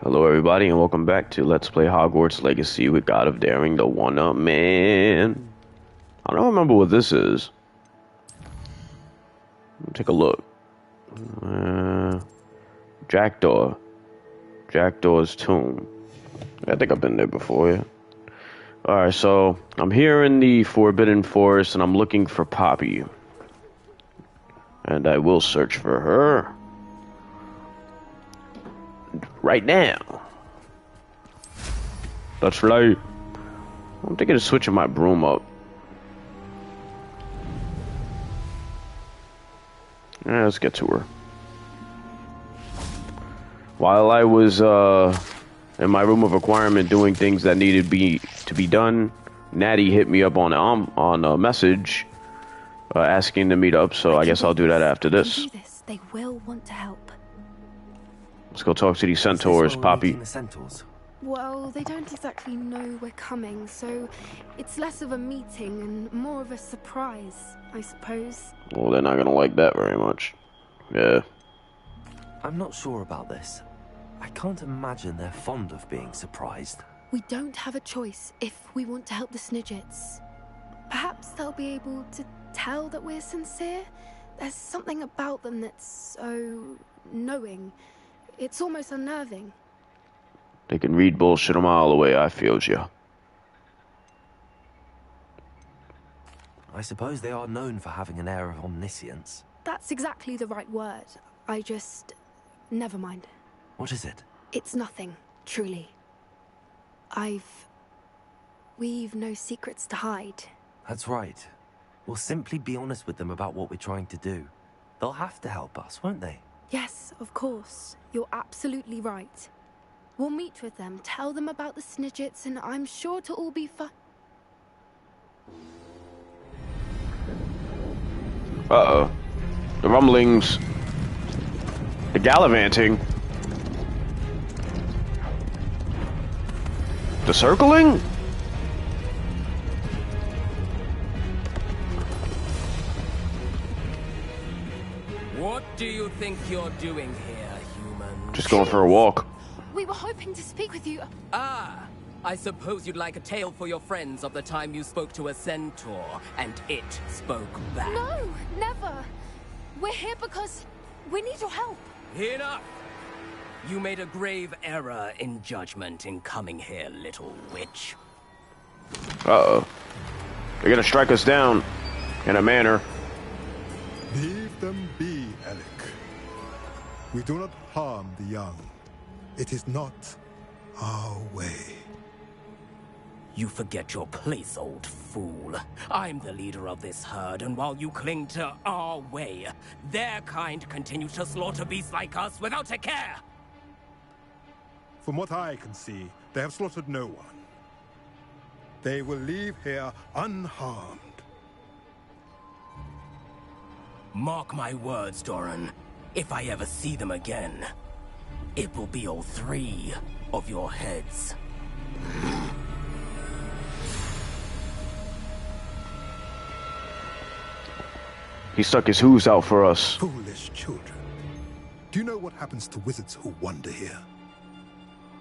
Hello, everybody, and welcome back to Let's Play Hogwarts Legacy with God of Daring, the One-Up Man. I don't remember what this is. Let me take a look. Jackdaw. Jackdaw's tomb. I think I've been there before, yeah. Alright, so I'm here in the Forbidden Forest, and I'm looking for Poppy. And I will search for her. Right now. That's right. I'm thinking of switching my broom up. Yeah, let's get to her. While I was in my room of requirement doing things that needed to be done, Natty hit me up on a message asking to meet up. So I guess I'll do that after this. They will want to help. Let's go talk to these centaurs, Poppy. The centaurs? Well, they don't exactly know we're coming, so it's less of a meeting and more of a surprise, I suppose. Well, they're not gonna like that very much. Yeah. I'm not sure about this. I can't imagine they're fond of being surprised. We don't have a choice if we want to help the Snidgets. Perhaps they'll be able to tell that we're sincere. There's something about them that's so knowing. It's almost unnerving. They can read bullshit a mile away, I feels ya. I suppose they are known for having an air of omniscience. That's exactly the right word. Never mind. What is it? It's nothing, truly. We've no secrets to hide. That's right. We'll simply be honest with them about what we're trying to do. They'll have to help us, won't they? Yes, of course. You're absolutely right. We'll meet with them, tell them about the Snidgets, and I'm sure to all be fine. Uh-oh. The rumblings. The gallivanting. The circling? What do you think you're doing here, human? Just going for a walk. We were hoping to speak with you. Ah, I suppose you'd like a tale for your friends of the time you spoke to a centaur, and it spoke back. No, never. We're here because we need your help. Enough! You made a grave error in judgment in coming here, little witch. Uh-oh. They're gonna strike us down in a manner. Leave them be, Alec. We do not harm the young. It is not our way. You forget your place, old fool. I'm the leader of this herd, and while you cling to our way, their kind continues to slaughter beasts like us without a care. From what I can see, they have slaughtered no one. They will leave here unharmed. Mark my words, Doran. If I ever see them again, it will be all three of your heads. He stuck his hooves out for us. Foolish children. Do you know what happens to wizards who wander here?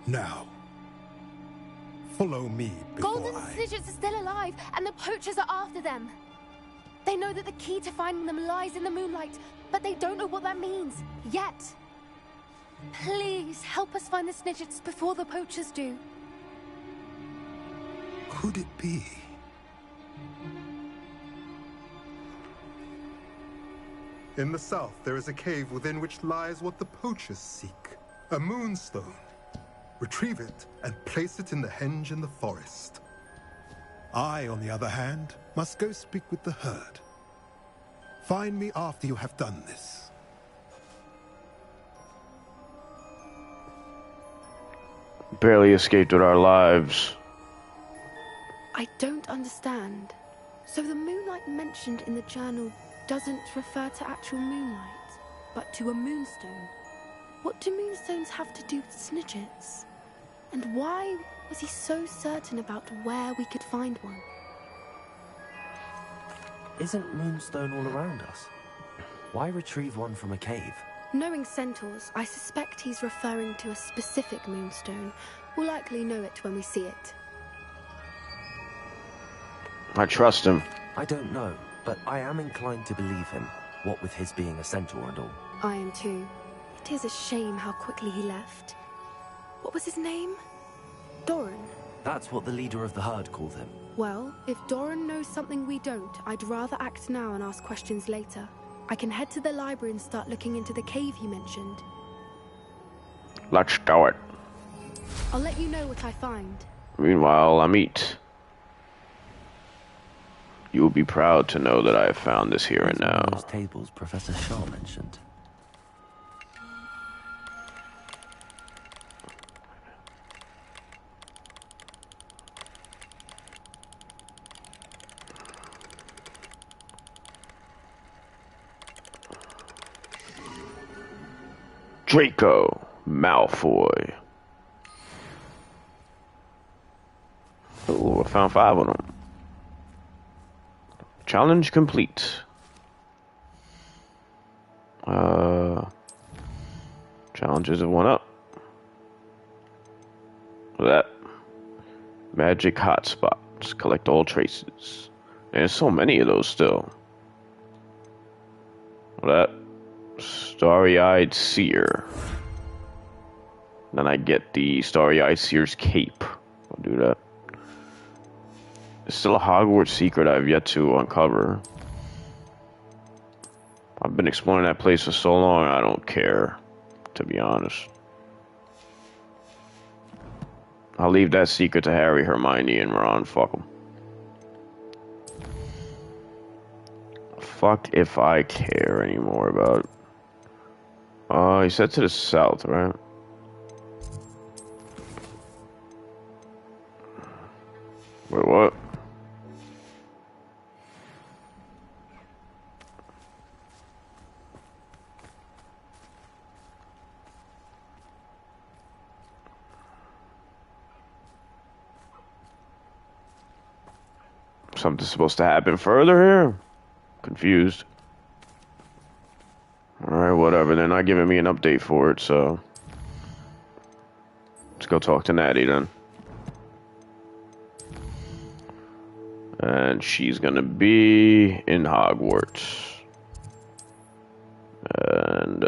Now, follow me before Golden I... Snidgets are still alive, and the poachers are after them. They know that the key to finding them lies in the moonlight, but they don't know what that means, yet. Please, help us find the Snidgets before the poachers do. Could it be? In the south, there is a cave within which lies what the poachers seek. A moonstone. Retrieve it and place it in the henge in the forest. I, on the other hand, must go speak with the herd. Find me after you have done this. Barely escaped with our lives. I don't understand. So the moonlight mentioned in the journal doesn't refer to actual moonlight, but to a moonstone. What do moonstones have to do with Snidgets? And why was he so certain about where we could find one? Isn't Moonstone all around us? Why retrieve one from a cave? Knowing centaurs, I suspect he's referring to a specific moonstone. We'll likely know it when we see it. I trust him. I don't know, but I am inclined to believe him, what with his being a centaur and all. I am too. It is a shame how quickly he left. What was his name? Doran. That's what the leader of the herd called him. Well, if Doran knows something we don't, I'd rather act now and ask questions later. I can head to the library and start looking into the cave you mentioned. Let's do it. I'll let you know what I find. Meanwhile, Amit, you will be proud to know that I have found this here and It's one of now. those tables Professor Shaw mentioned. Draco Malfoy. Oh, I found 5 of them. Challenge complete. Challenges have went up. Look at that. Magic hotspots. Collect all traces. And there's so many of those still. Look at that. Starry-eyed seer. Then I get the starry-eyed seer's cape. I'll do that. There's still a Hogwarts secret I've yet to uncover. I've been exploring that place for so long, I don't care, to be honest. I'll leave that secret to Harry, Hermione, and Ron. Fuck them. Fuck if I care anymore about it. He said to the south, right? Wait, what? Something's supposed to happen further here? Confused. Alright, whatever. They're not giving me an update for it, so... Let's go talk to Natty then. And she's gonna be in Hogwarts. And,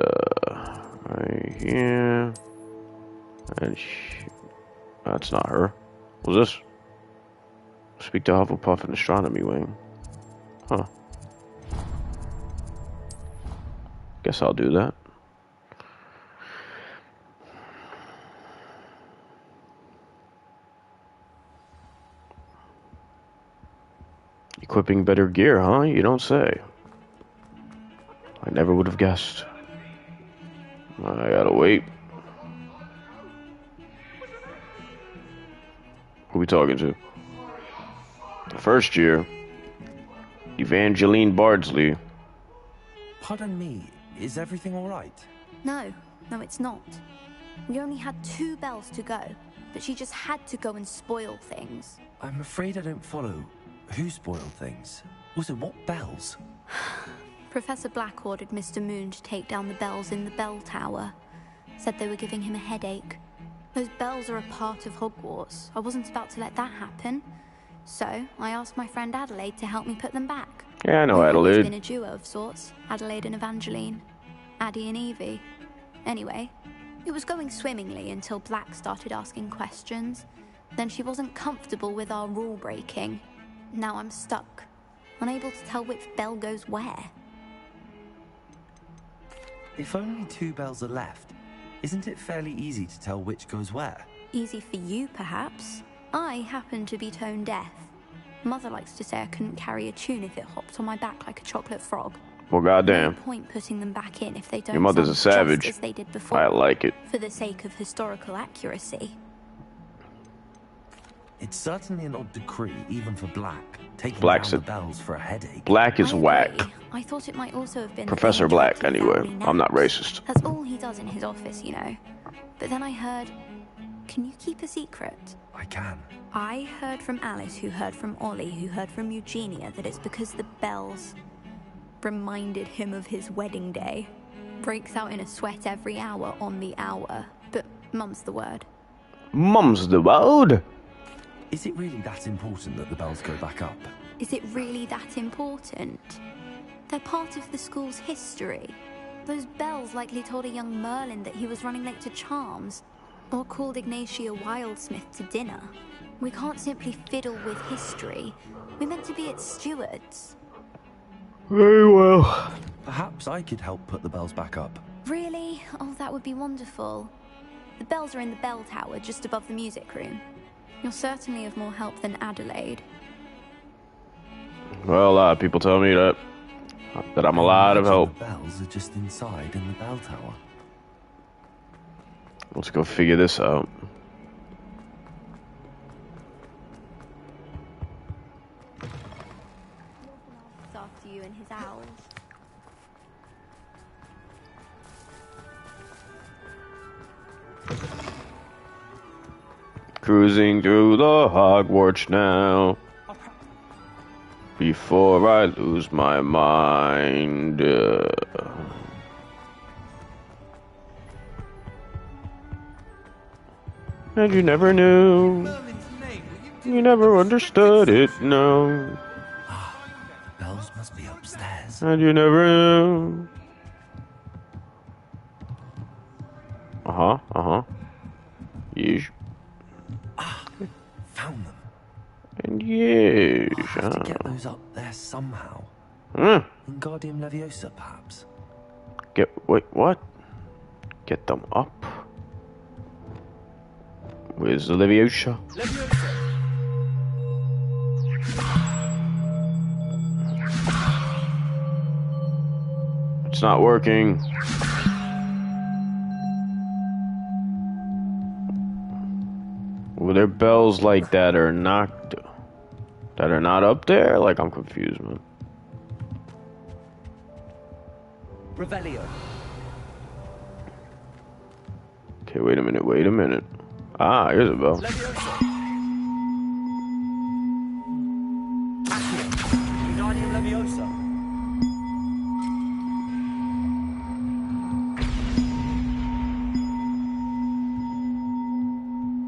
right here. And that's not her. What's this? Speak to Hufflepuff and Astronomy Wing. Huh. Guess I'll do that. Equipping better gear, huh? You don't say. I never would have guessed. I gotta wait. Who we talking to? The first year. Evangeline Bardsley. Pardon me, is everything all right? No, it's not. We only had 2 bells to go, but she just had to go and spoil things. I'm afraid I don't follow. Who spoiled things? Also, what bells? Professor Black ordered Mr. Moon to take down the bells in the bell tower. Said they were giving him a headache. Those bells are a part of Hogwarts. I wasn't about to let that happen. So, I asked my friend Adelaide to help me put them back. Yeah, I know We've always Adelaide. been a duo of sorts, Adelaide and Evangeline. Addie and Evie. Anyway, it was going swimmingly until Black started asking questions. Then she wasn't comfortable with our rule breaking. Now I'm stuck, unable to tell which bell goes where. If only 2 bells are left, isn't it fairly easy to tell which goes where? Easy for you, perhaps. I happen to be tone deaf. Mother likes to say I couldn't carry a tune if it hopped on my back like a chocolate frog. Well, goddamn. No point putting them back in if they don't Your mother's a sound savage. just as they did before. I like it. For the sake of historical accuracy. It's certainly an odd decree, even for Black, taking Black's down a- the bells for a headache. Black is I whack. agree. I thought it might also have been Professor the Black, directly anyway. family I'm not names. racist. That's all he does in his office, you know. But then I heard... Can you keep a secret? I can. I heard from Alice, who heard from Ollie, who heard from Eugenia, that it's because the bells reminded him of his wedding day. breaks out in a sweat every hour on the hour, but mum's the word. Mum's the word. Is it really that important that the bells go back up? Is it really that important? They're part of the school's history. Those bells likely told a young Merlin that he was running late to charms, or called Ignatia Wildsmith to dinner. We can't simply fiddle with history. We're meant to be its stewards. Very well. Perhaps I could help put the bells back up. Really? Oh, that would be wonderful. The bells are in the bell tower just above the music room. You're certainly of more help than Adelaide. Well, a lot of people tell me that I'm a lot of help. The bells are just inside in the bell tower. Let's go figure this out. After you and his owls. Cruising through the Hogwarts now. Before I lose my mind. And you never knew. You never understood it, no. The bells must be upstairs. And you never knew. Yes. Found them. And yes. I have to get those up there somehow. Hmm. Wingardium Leviosa, perhaps. Wait, what? Get them up? Where's the Leviosa? It's not working. Were there bells like that are not up there? Like, I'm confused, man. Revelio. Okay, wait a minute. Ah, here's a bell. Leviosa. Accio. Wingardium Leviosa.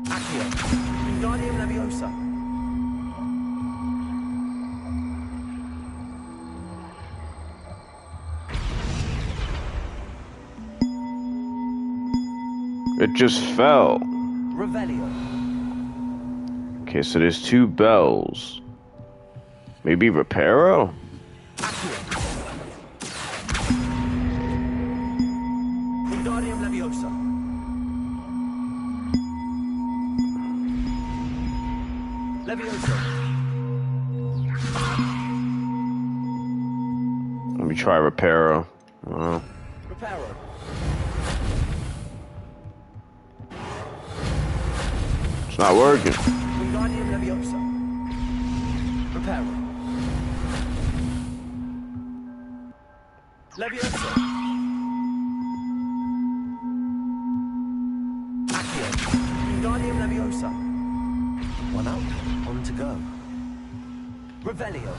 Accio. Wingardium Leviosa. It just fell. Revelio. Okay, so there's two bells. Maybe Reparo? Wingardium Leviosa. Leviosa. Let me try Reparo. Reparo. It's not working. Wingardium Leviosa. Reparo. Leviosa. Accio. Wingardium Leviosa. One up, one to go. Revelio.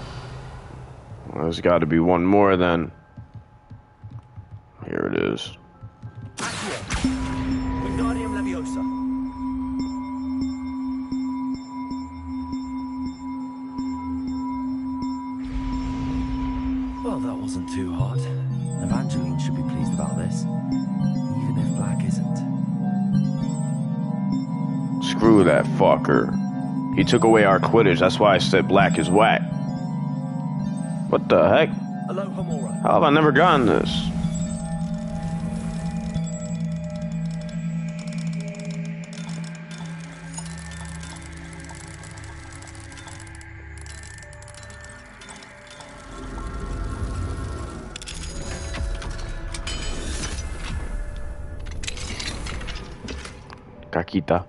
Well, there's got to be one more then. Here it is. Accio. Wingardium Leviosa. Well, that wasn't too hard. Evangeline should be pleased about this, even if Black isn't. Screw that fucker. He took away our Quidditch. That's why I said Black is whack. What the heck? Aloha Mora. How have I never gotten this? Caquita.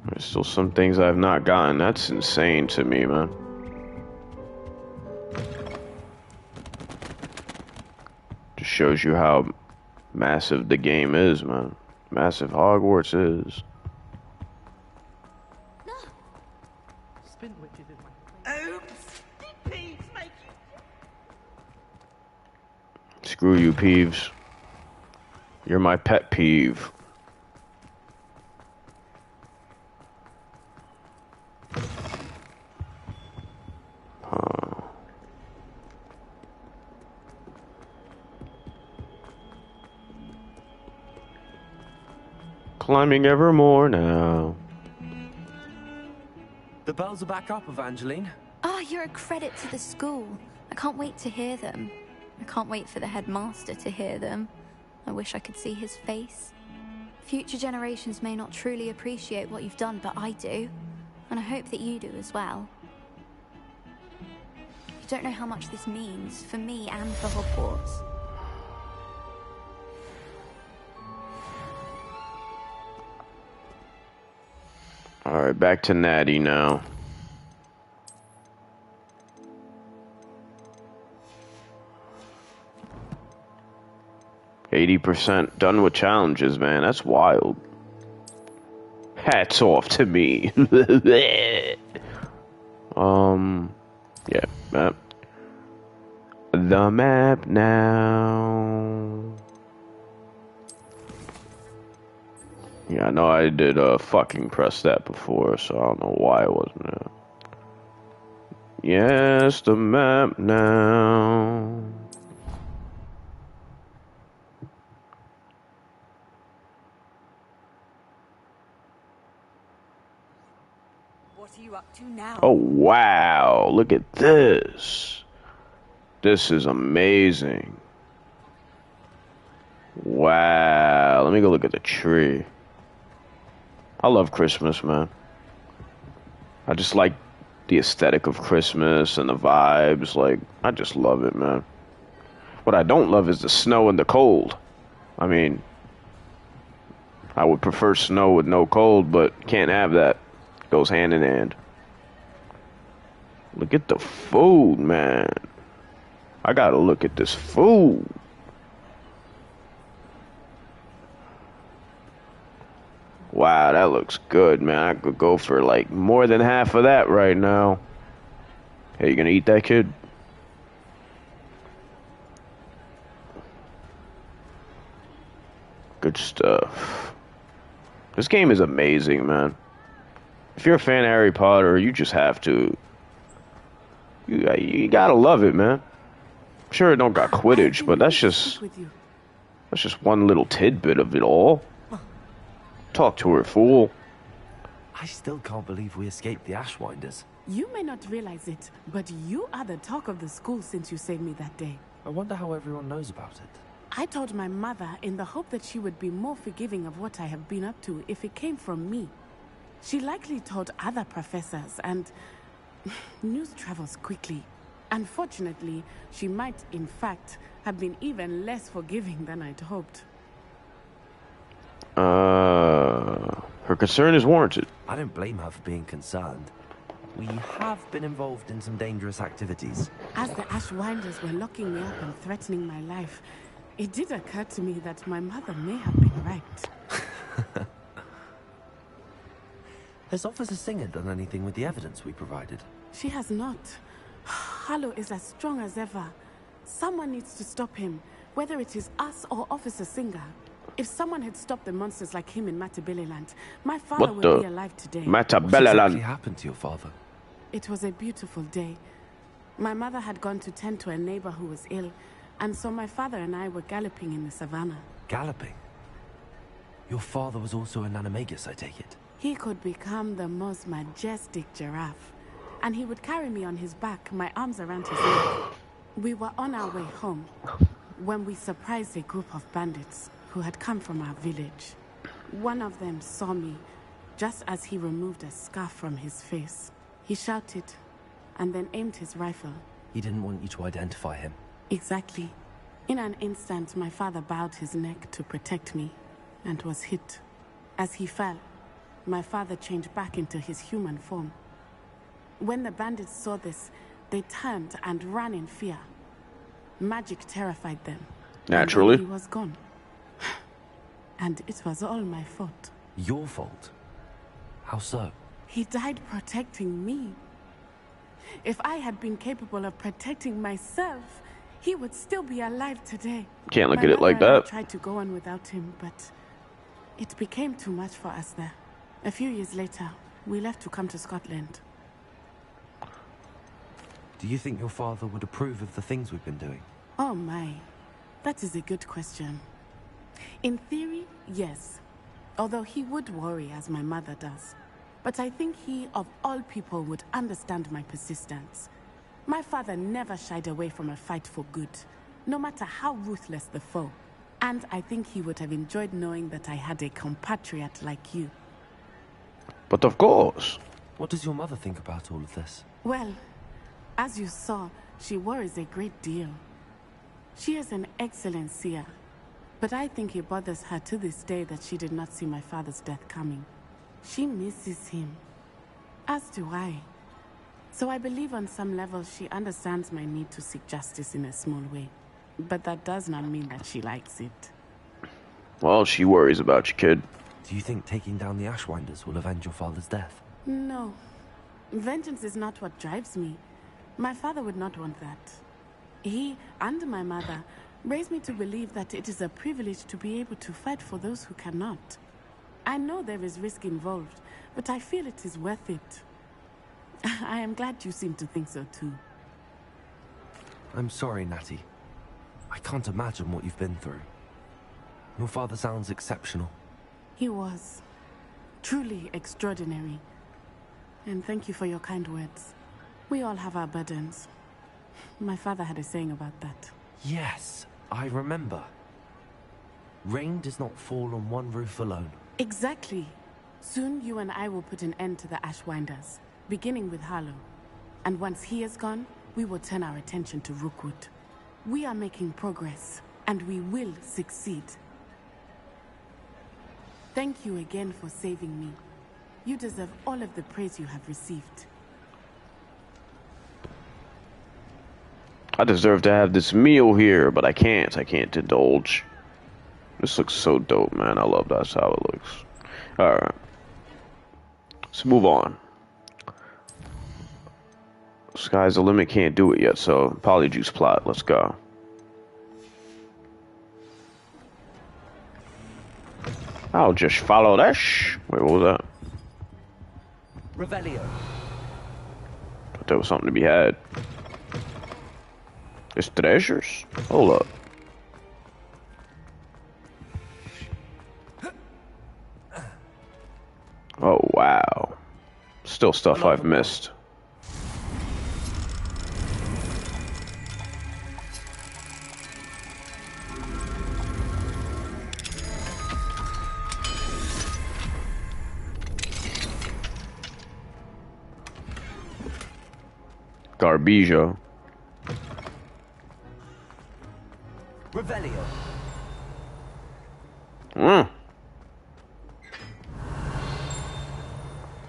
There's still some things I've not gotten. That's insane to me, man. Just shows you how massive the game is, man. Massive Hogwarts is. Screw you, Peeves. You're my pet peeve. Climbing ever more now. The bells are back up, Evangeline. Ah, you're a credit to the school. I can't wait to hear them. I can't wait for the headmaster to hear them. I wish I could see his face. Future generations may not truly appreciate what you've done, but I do. And I hope that you do as well. You don't know how much this means for me and for Hogwarts. Alright, back to Natty now. %, done with challenges, man. That's wild. Hats off to me. Yeah, map. The map now. Yeah, I know I did fucking press that before, so I don't know why it wasn't there. Yes, the map now. What are you up to now? Oh, wow. Look at this. This is amazing. Wow. Let me go look at the tree. I love Christmas, man. I just like the aesthetic of Christmas and the vibes. Like, I just love it, man. What I don't love is the snow and the cold. I mean, I would prefer snow with no cold, but can't have that. Goes hand in hand. Look at the food, man. I gotta look at this food. Wow, that looks good, man. I could go for like more than half of that right now. Hey, you gonna eat that, kid? Good stuff. This game is amazing, man. If you're a fan of Harry Potter, you just have to. You gotta love it, man. Sure, it don't got Quidditch, but that's just one little tidbit of it all. Talk to her, fool. I still can't believe we escaped the Ashwinders. You may not realize it, but you are the talk of the school since you saved me that day. I wonder how everyone knows about it. I told my mother in the hope that she would be more forgiving of what I have been up to if it came from me. She likely told other professors, and news travels quickly. Unfortunately, she might, in fact, have been even less forgiving than I'd hoped. Her concern is warranted. I don't blame her for being concerned. We have been involved in some dangerous activities. As the Ashwinders were locking me up and threatening my life, it did occur to me that my mother may have been right. Has Officer Singer done anything with the evidence we provided? She has not. Harlow is as strong as ever. Someone needs to stop him, whether it is us or Officer Singer. If someone had stopped the monsters like him in Matabeleland, my father would be alive today. What exactly Matabeleland happened to your father? It was a beautiful day. My mother had gone to tend to a neighbor who was ill, and so my father and I were galloping in the savannah. Galloping? Your father was also an animagus, I take it? He could become the most majestic giraffe, and he would carry me on his back, my arms around his neck. We were on our way home when we surprised a group of bandits who had come from our village. One of them saw me just as he removed a scarf from his face. He shouted and then aimed his rifle. He didn't want you to identify him. Exactly. In an instant, my father bowed his neck to protect me and was hit. As he fell, my father changed back into his human form. When the bandits saw this, they turned and ran in fear. Magic terrified them. Naturally. He was gone. And it was all my fault. Your fault? How so? He died protecting me. If I had been capable of protecting myself, he would still be alive today. Can't look My at it like mother and I that. tried to go on without him, but it became too much for us there. A few years later, we left to come to Scotland. Do you think your father would approve of the things we've been doing? Oh my, that is a good question. In theory, yes. Although he would worry, as my mother does. But I think he, of all people, would understand my persistence. My father never shied away from a fight for good, no matter how ruthless the foe. And I think he would have enjoyed knowing that I had a compatriot like you. But of course. What does your mother think about all of this? Well, as you saw, she worries a great deal. She is an excellent seer, but I think it bothers her to this day that she did not see my father's death coming. She misses him, as do I. So I believe on some level she understands my need to seek justice in a small way. But that does not mean that she likes it. Well, she worries about you, kid. Do you think taking down the Ashwinders will avenge your father's death? No. Vengeance is not what drives me. My father would not want that. He and my mother raised me to believe that it is a privilege to be able to fight for those who cannot. I know there is risk involved, but I feel it is worth it. I am glad you seem to think so too. I'm sorry, Natty. I can't imagine what you've been through. Your father sounds exceptional. He was. Truly extraordinary. And thank you for your kind words. We all have our burdens. My father had a saying about that. Yes, I remember. Rain does not fall on one roof alone. Exactly. Soon you and I will put an end to the Ashwinders, beginning with Harlow. And once he is gone, we will turn our attention to Rookwood. We are making progress, and we will succeed. Thank you again for saving me. You deserve all of the praise you have received. I deserve to have this meal here, but I can't. I can't indulge. This looks so dope, man. I love that's how it looks. Alright. Let's move on. Sky's the limit, can't do it yet, so Polyjuice plot. Let's go. I'll just follow that Wait, what was that? Revelio. Thought there was something to be had. It's treasures? Hold up. Oh, wow. Still stuff I've missed. Garbejo. Revelio.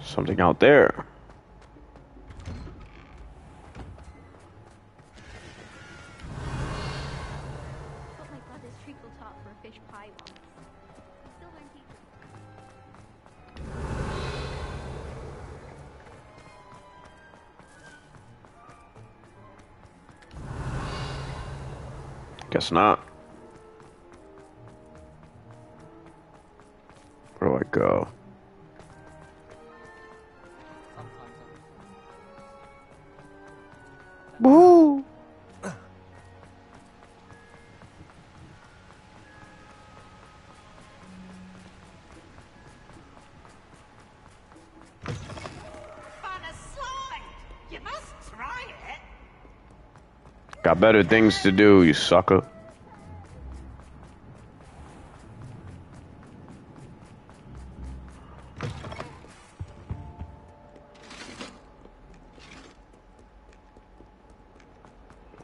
Something out there. Thought my brother's treacle tart for a fish pie once. Still won't eat it. Guess not. Where do I go? Woo! You must try it. Got better things to do, you sucker.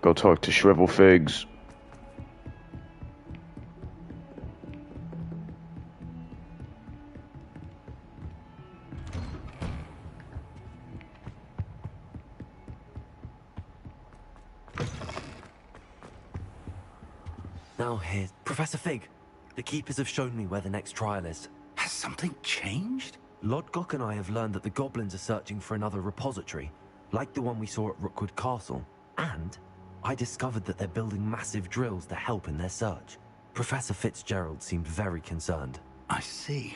Go talk to Shrivel Figs. Now here, Professor Fig. The Keepers have shown me where the next trial is. Has something changed? Lodgok and I have learned that the goblins are searching for another repository, like the one we saw at Rookwood Castle. And I discovered that they're building massive drills to help in their search. Professor Fitzgerald seemed very concerned. I see.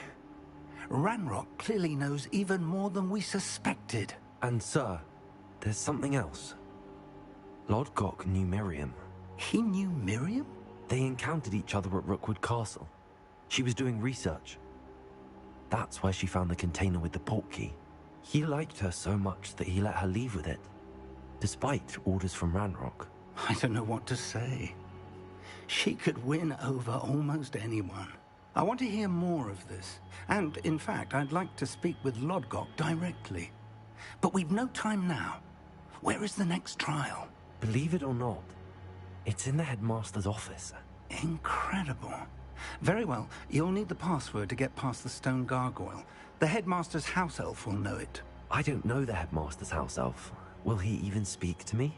Ranrock clearly knows even more than we suspected. And sir, there's something else. Lodgok knew Miriam. He knew Miriam? They encountered each other at Rookwood Castle. She was doing research. That's where she found the container with the portkey. He liked her so much that he let her leave with it, despite orders from Ranrock. I don't know what to say. She could win over almost anyone. I want to hear more of this. And, in fact, I'd like to speak with Lodgok directly. But we've no time now. Where is the next trial? Believe it or not, it's in the headmaster's office. Incredible. Very well, you'll need the password to get past the stone gargoyle. The headmaster's house elf will know it. I don't know the headmaster's house elf. Will he even speak to me?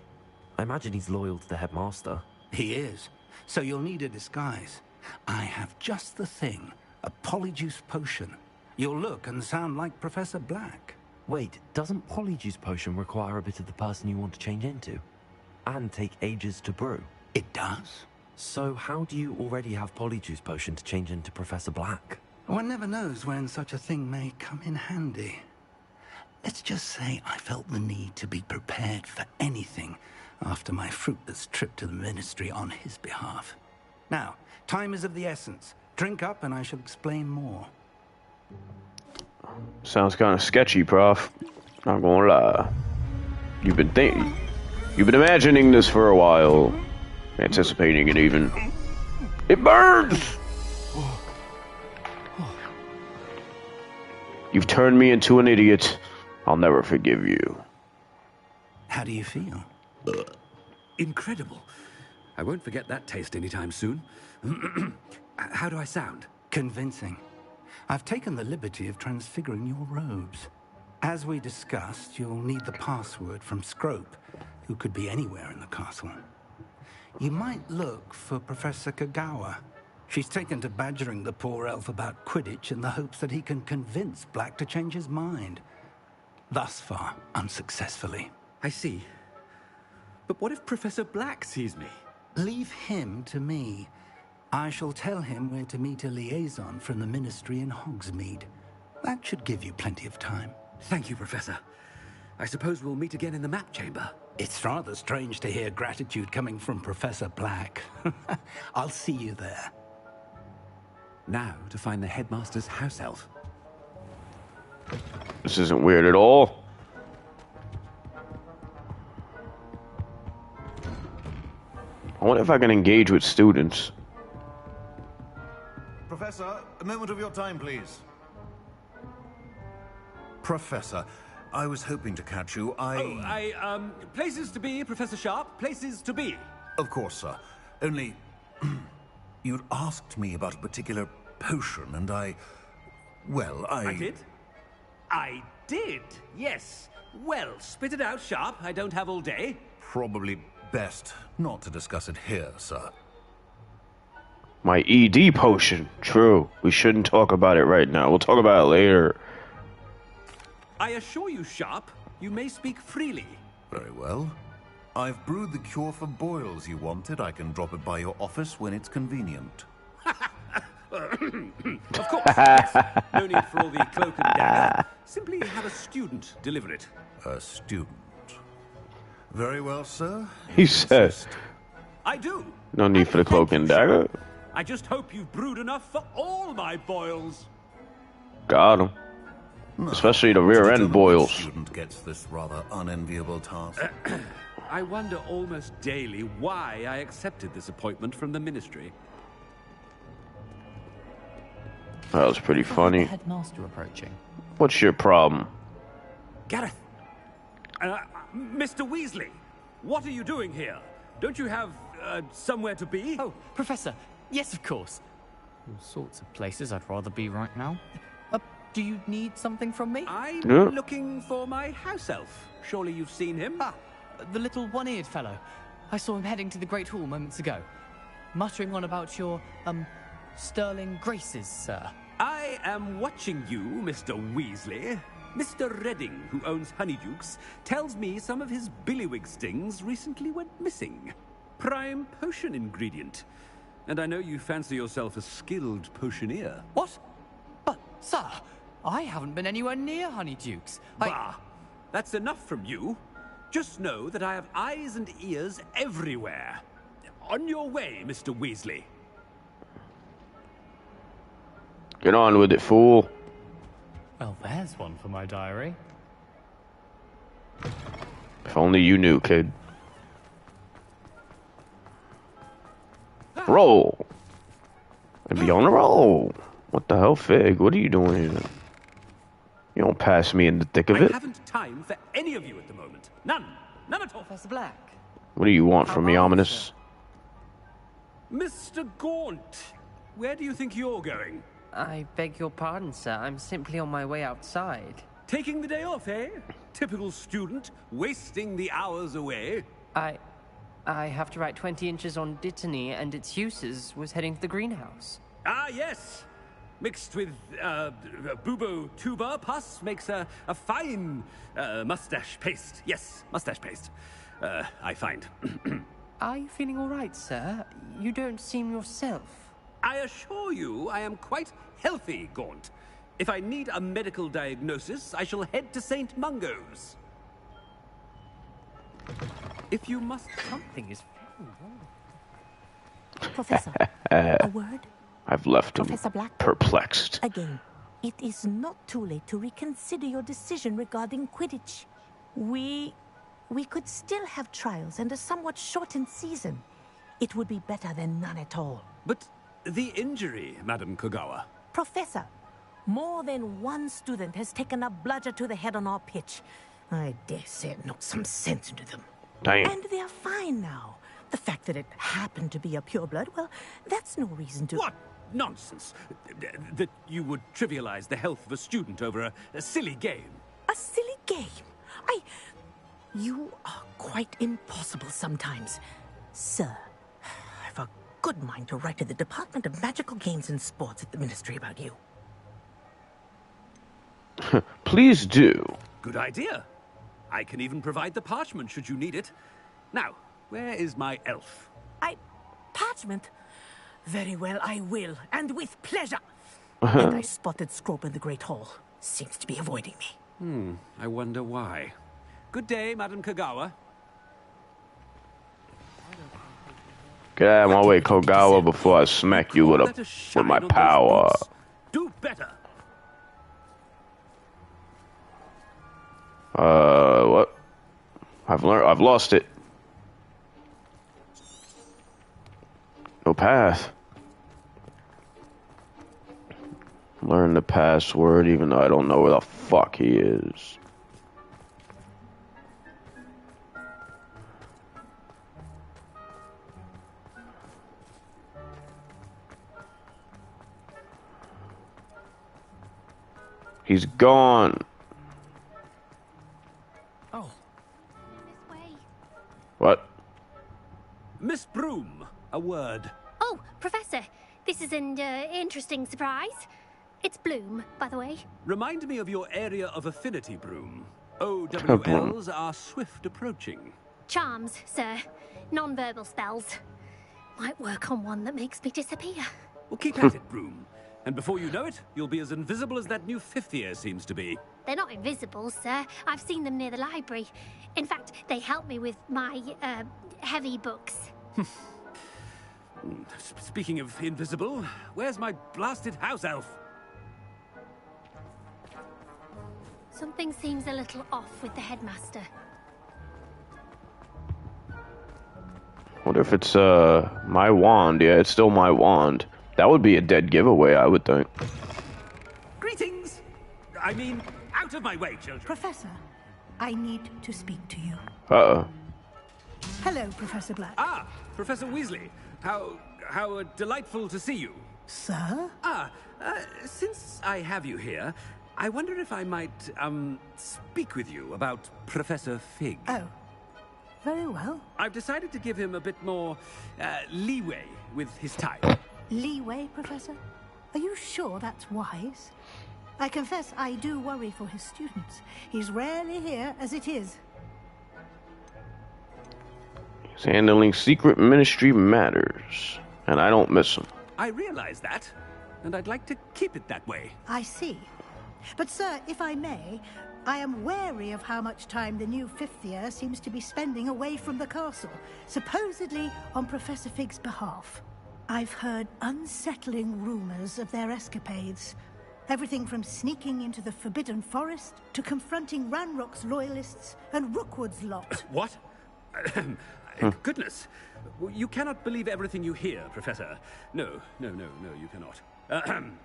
I imagine he's loyal to the headmaster. He is. So you'll need a disguise. I have just the thing. A polyjuice potion. You'll look and sound like Professor Black. Wait, doesn't polyjuice potion require a bit of the person you want to change into? And take ages to brew? It does. So how do you already have polyjuice potion to change into Professor Black? One never knows when such a thing may come in handy. Let's just say I felt the need to be prepared for anything after my fruitless trip to the Ministry on his behalf. Now, time is of the essence. Drink up and I shall explain more. Sounds kind of sketchy, Prof. Not gonna lie. You've been imagining this for a while. Anticipating it even. It burns! You've turned me into an idiot. I'll never forgive you. How do you feel? Incredible. I won't forget that taste anytime soon. How do I sound? Convincing. I've taken the liberty of transfiguring your robes. As we discussed, you'll need the password from Scrope, who could be anywhere in the castle. You might look for Professor Kagawa. She's taken to badgering the poor elf about Quidditch in the hopes that he can convince Black to change his mind. Thus far, unsuccessfully. I see. But what if Professor Black sees me? Leave him to me. I shall tell him where to meet a liaison from the Ministry in Hogsmeade. That should give you plenty of time. Thank you, Professor. I suppose we'll meet again in the map chamber. It's rather strange to hear gratitude coming from Professor Black. I'll see you there. Now to find the headmaster's house elf. This isn't weird at all. I wonder if I can engage with students. Professor, a moment of your time, please. Professor, I was hoping to catch you. Places to be, Professor Sharp. Places to be. Of course, sir. Only, you'd asked me about a particular potion, and well, I did? I did, yes. Well, spit it out, Sharp. I don't have all day. Probably best not to discuss it here, sir. My ED potion. True. We shouldn't talk about it right now. We'll talk about it later. I assure you, Sharp, you may speak freely. Very well. I've brewed the cure for boils you wanted. I can drop it by your office when it's convenient. Of course, yes. No need for all the cloak and dagger. Simply have a student deliver it. A student. Very well, sir. He says. I do. No need for the cloak and dagger. I just hope you've brewed enough for all my boils. Got him. Especially the rear end boils. Student gets this rather unenviable task. I wonder almost daily why I accepted this appointment from the Ministry. That was pretty funny. Headmaster approaching. What's your problem? Gareth. Mr. Weasley, what are you doing here? Don't you have somewhere to be? Oh, Professor. Yes, of course. All sorts of places I'd rather be right now. Do you need something from me? I'm Yeah. looking for my house elf. Surely you've seen him? Ah, the little one-eared fellow. I saw him heading to the Great Hall moments ago. Muttering on about your, sterling graces, sir. I am watching you, Mr. Weasley. Mr. Redding, who owns Honeydukes, tells me some of his billywig stings recently went missing. Prime potion ingredient. And I know you fancy yourself a skilled potioneer. What? But, sir, I haven't been anywhere near Honeydukes. Bah! That's enough from you. Just know that I have eyes and ears everywhere. On your way, Mr. Weasley. Get on with it, fool. Well, there's one for my diary. If only you knew, kid. Roll. And be on a roll. What the hell, Fig? What are you doing here? You don't pass me in the thick of it. I haven't time for any of you at the moment. None. None at all. Professor Black. What do you want from me, Ominous? Mr. Gaunt, where do you think you're going? I beg your pardon, sir. I'm simply on my way outside. Taking the day off, eh? Typical student, wasting the hours away. I have to write 20 inches on Dittany and its uses. Was heading to the greenhouse. Ah, yes. Mixed with bubo tuber pus makes a fine mustache paste. Yes, mustache paste. I find. Are you feeling all right, sir? You don't seem yourself. I assure you I am quite healthy, Gaunt. If I need a medical diagnosis, I shall head to St. Mungo's. If you must... Something is very wrong. Professor, a word? I've left him Professor Black? perplexed. Again, it is not too late to reconsider your decision regarding Quidditch. We could still have trials and a somewhat shortened season. It would be better than none at all. But the injury, Madam Kogawa. Professor, more than one student has taken a bludger to the head on our pitch. I dare say it knocked some sense into them. Damn. And they're fine now. The fact that it happened to be a pureblood, well, that's no reason to... What nonsense! That you would trivialize the health of a student over a silly game. A silly game? You are quite impossible sometimes. Sir, I've a good mind to write to the Department of Magical Games and Sports at the Ministry about you. Please do. Good idea. I can even provide the parchment should you need it. Now, where is my elf? Parchment? Very well, I will, and with pleasure. And I spotted Scrope in the Great Hall. Seems to be avoiding me. I wonder why. Good day, Madam Kogawa. Get out of my way, Kogawa, before I smack you with my power. Do better. What? I've lost it. No path. Learn the password even though I don't know where the fuck he is. He's gone. Oh. This way. What? Miss Broom, a word. Oh, Professor, this is an interesting surprise. It's Bloom, by the way. Remind me of your area of affinity, Broom. OWLs are swift approaching. Charms, sir. Non-verbal spells. Might work on one that makes me disappear. Well, keep at it, Broom. And before you know it, you'll be as invisible as that new fifth year seems to be. They're not invisible, sir. I've seen them near the library. In fact, they help me with my, heavy books. Speaking of invisible, where's my blasted house elf? Something seems a little off with the headmaster. What if it's, my wand? Yeah, it's still my wand. That would be a dead giveaway, I would think. Greetings! I mean, out of my way, children. Professor, I need to speak to you. Uh-oh. Hello, Professor Black. Ah, Professor Weasley. How delightful to see you. Sir? Since I have you here, I wonder if I might, speak with you about Professor Fig. Oh, very well. I've decided to give him a bit more, leeway with his time. Leeway, Professor? Are you sure that's wise? I confess I do worry for his students. He's rarely here as it is. He's handling secret ministry matters, and I don't miss him. I realize that, and I'd like to keep it that way. I see. But sir, if I may, I am wary of how much time the new fifth year seems to be spending away from the castle, supposedly on Professor Fig's behalf. I've heard unsettling rumors of their escapades. Everything from sneaking into the Forbidden Forest to confronting Ranrock's loyalists and Rookwood's lot. What? Goodness. You cannot believe everything you hear, Professor. No, you cannot.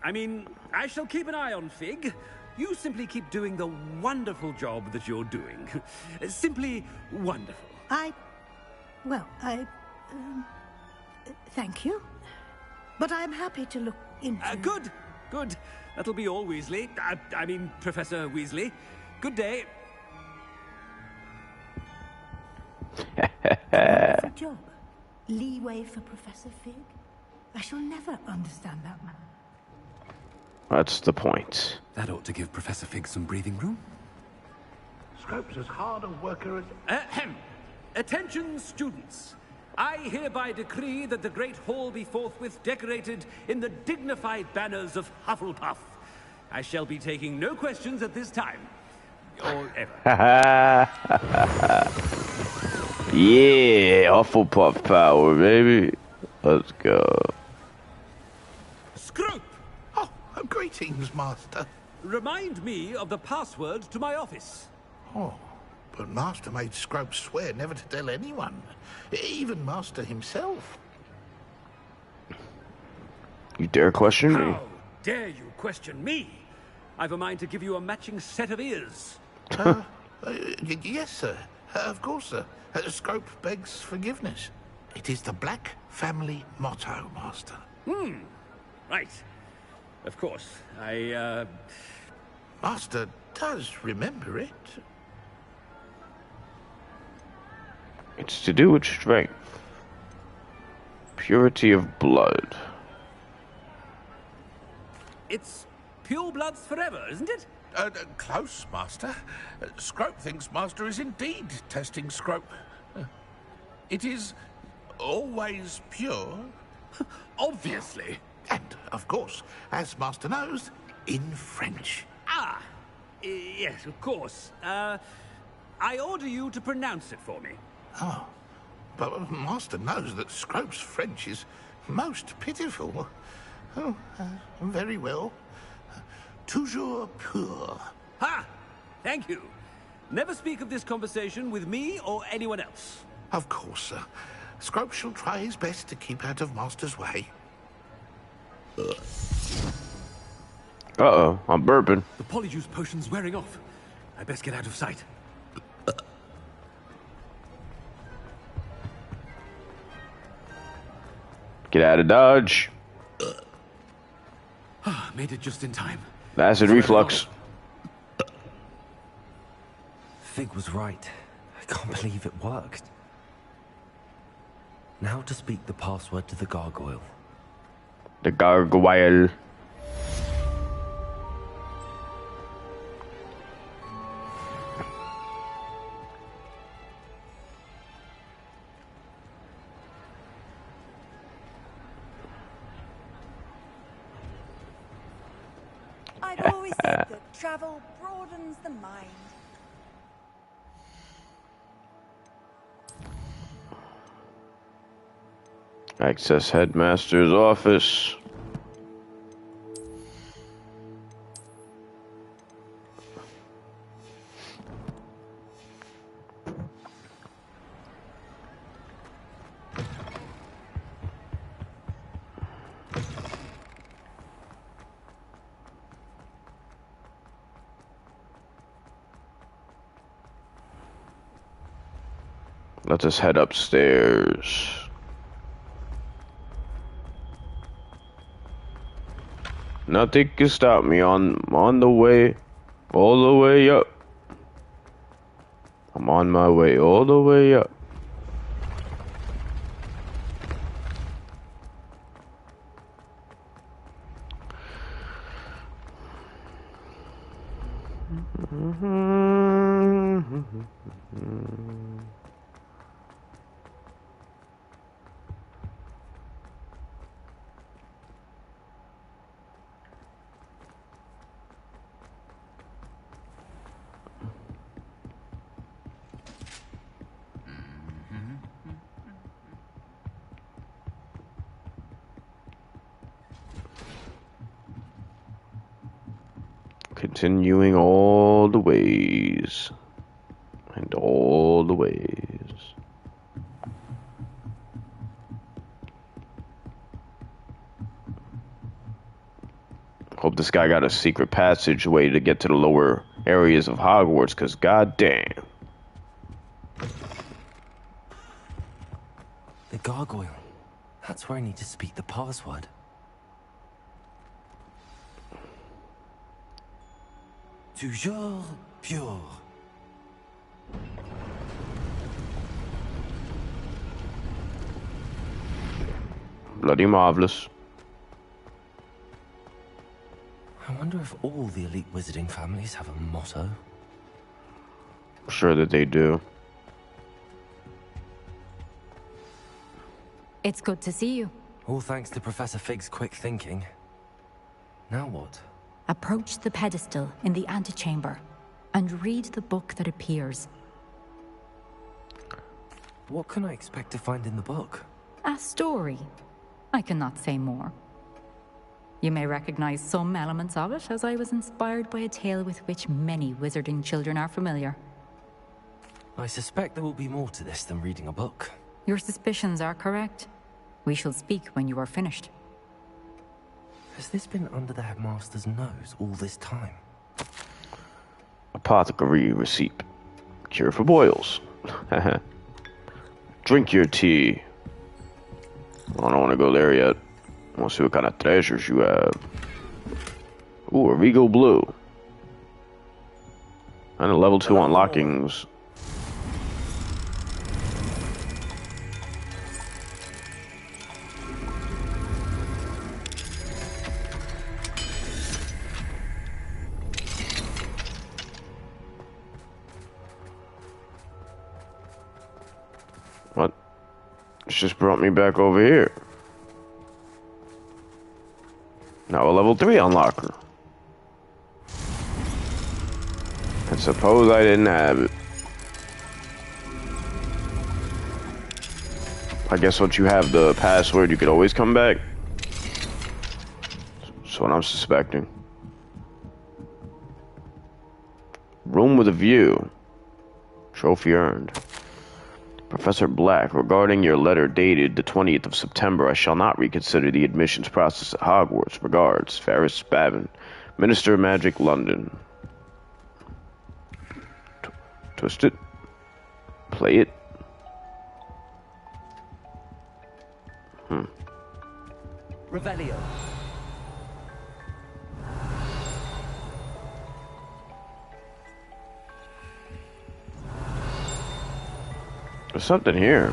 I mean, I shall keep an eye on Fig. You simply keep doing the wonderful job that you're doing. Simply wonderful. Thank you. But I'm happy to look into... Good. That'll be all, Weasley. I mean, Professor Weasley. Good day. Wonderful job. Leeway for Professor Fig? I shall never understand that man. That's the point. That ought to give Professor Fig some breathing room. Scrope's as hard a worker as... Attention, students. I hereby decree that the Great Hall be forthwith decorated in the dignified banners of Hufflepuff. I shall be taking no questions at this time. Or ever. Yeah, Hufflepuff power, baby. Let's go. Scrope! Oh, greetings, Master. Remind me of the password to my office. Oh, but Master made Scrope swear never to tell anyone. Even Master himself. You dare question me? How dare you question me? I've a mind to give you a matching set of ears. Yes, sir. Of course, sir. Scrope begs forgiveness. It is the Black family motto, Master. Right. Of course. Master does remember it. It's to do with strength. Purity of blood. It's pure bloods forever, isn't it? Close, Master. Scrope thinks Master is indeed testing Scrope. It is always pure. Obviously. And, of course, as Master knows, in French. Yes, of course. I order you to pronounce it for me. Oh, but Master knows that Scrope's French is most pitiful. Oh, very well. Toujours pur. Ha! Thank you. Never speak of this conversation with me or anyone else. Of course, sir. Scrope shall try his best to keep out of Master's way. Uh-oh, I'm burping. The polyjuice potion's wearing off. I best get out of sight. Get out of Dodge. Made it just in time. Acid reflux. Fig was right. I can't believe it worked. Now to speak the password to the gargoyle. The gargoyle. I've always said that travel broadens the mind. Access headmaster's office. Let us head upstairs. Nothing can stop me on the way, all the way up. I'm on my way all the way up. Continuing all the ways. And all the ways. Hope this guy got a secret passageway to get to the lower areas of Hogwarts, because goddamn. The gargoyle. That's where I need to speak the password. Toujours pure. Bloody marvelous. I wonder if all the elite wizarding families have a motto. I'm sure that they do. It's good to see you. All thanks to Professor Fig's quick thinking. Now what? Approach the pedestal in the antechamber and read the book that appears. What can I expect to find in the book? A story. I cannot say more. You may recognize some elements of it, as I was inspired by a tale with which many wizarding children are familiar. I suspect there will be more to this than reading a book. Your suspicions are correct. We shall speak when you are finished. Has this been under the headmaster's nose all this time? Apothecary receipt. Cure for boils. Drink your tea. I don't want to go there yet. I want to see what kind of treasures you have. Ooh, a Regal Blue. And a level 2 unlockings. What? It's just brought me back over here. Now a level 3 unlocker. And suppose I didn't have it. I guess once you have the password, you could always come back. That's what I'm suspecting. Room with a view. Trophy earned. Professor Black, regarding your letter dated the 20th of September, I shall not reconsider the admissions process at Hogwarts. Regards, Ferris Spavin, Minister of Magic, London. Twist it. Play it. Revelio. There's something here.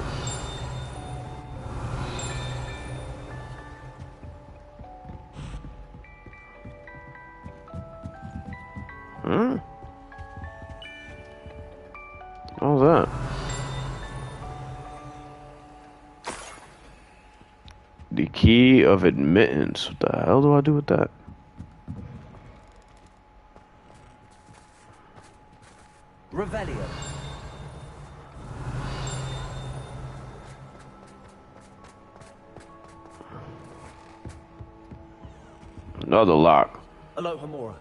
What was that? The key of admittance. What the hell do I do with that? Revelio. Another lock. Aloha Mora.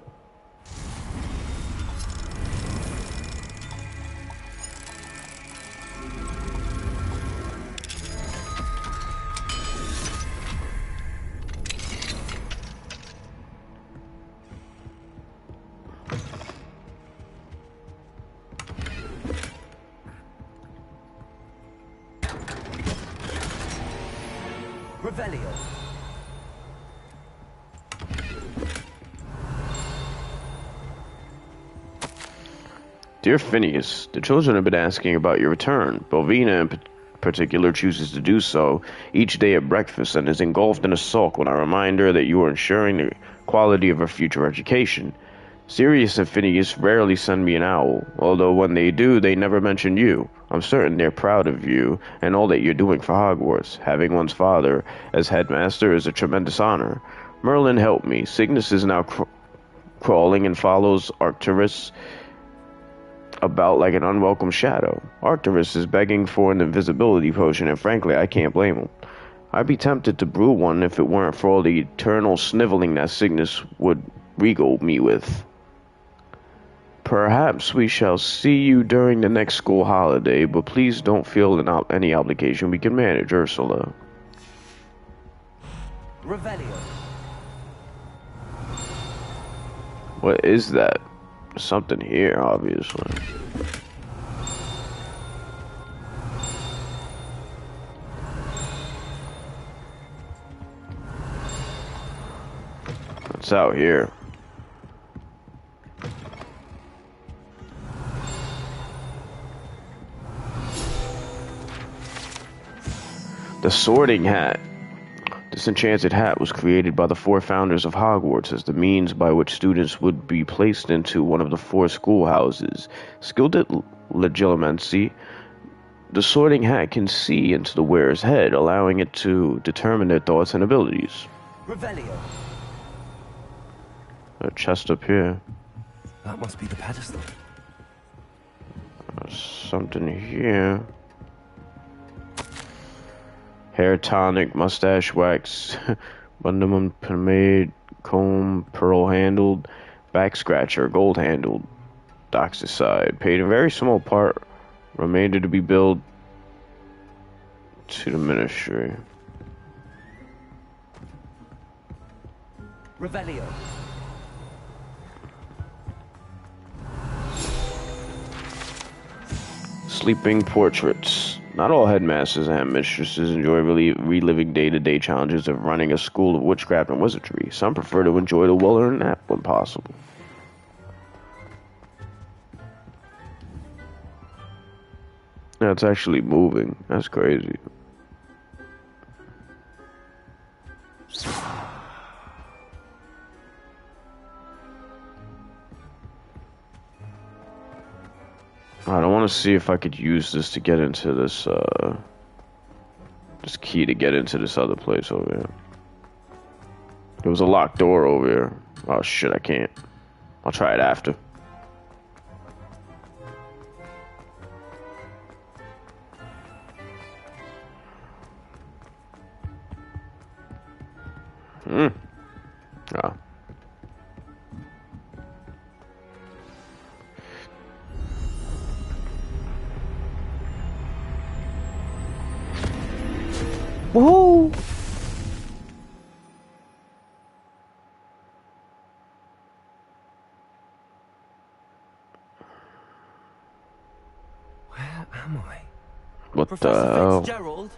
Revelio. Dear Phineas, the children have been asking about your return. Bovina in particular chooses to do so each day at breakfast and is engulfed in a sulk when I remind her that you are ensuring the quality of her future education. Sirius and Phineas rarely send me an owl, although when they do, they never mention you. I'm certain they're proud of you and all that you're doing for Hogwarts. Having one's father as headmaster is a tremendous honor. Merlin helped me. Cygnus is now crawling and follows Arcturus about like an unwelcome shadow. Arcturus is begging for an invisibility potion, and frankly, I can't blame him. I'd be tempted to brew one if it weren't for all the eternal sniveling that Cygnus would regale me with. Perhaps we shall see you during the next school holiday, but please don't feel any obligation. We can manage, Ursula. Revelio. What is that? Something here, obviously. What's out here? The Sorting Hat. This enchanted hat was created by the 4 founders of Hogwarts as the means by which students would be placed into one of the 4 schoolhouses. Skilled at legilimency, the Sorting Hat can see into the wearer's head, allowing it to determine their thoughts and abilities. Revelio. A chest up here. That must be the pedestal. Something here. Hair tonic, mustache wax, bundamum pomade, comb, pearl handled, back scratcher, gold handled, doxicide. Paid a very small part, remainder to be billed to the ministry. Revelio. Sleeping portraits. Not all headmasters and headmistresses enjoy reliving day-to-day challenges of running a school of witchcraft and wizardry. Some prefer to enjoy the well-earned nap when possible. Yeah, it's actually moving. That's crazy. Alright, I want to see if I could use this to get into this, this key to get into this other place over here. There was a locked door over here. Oh shit, I can't. I'll try it after. Ah. Woohoo! Where am I? What Professor the hell? Fitzgerald?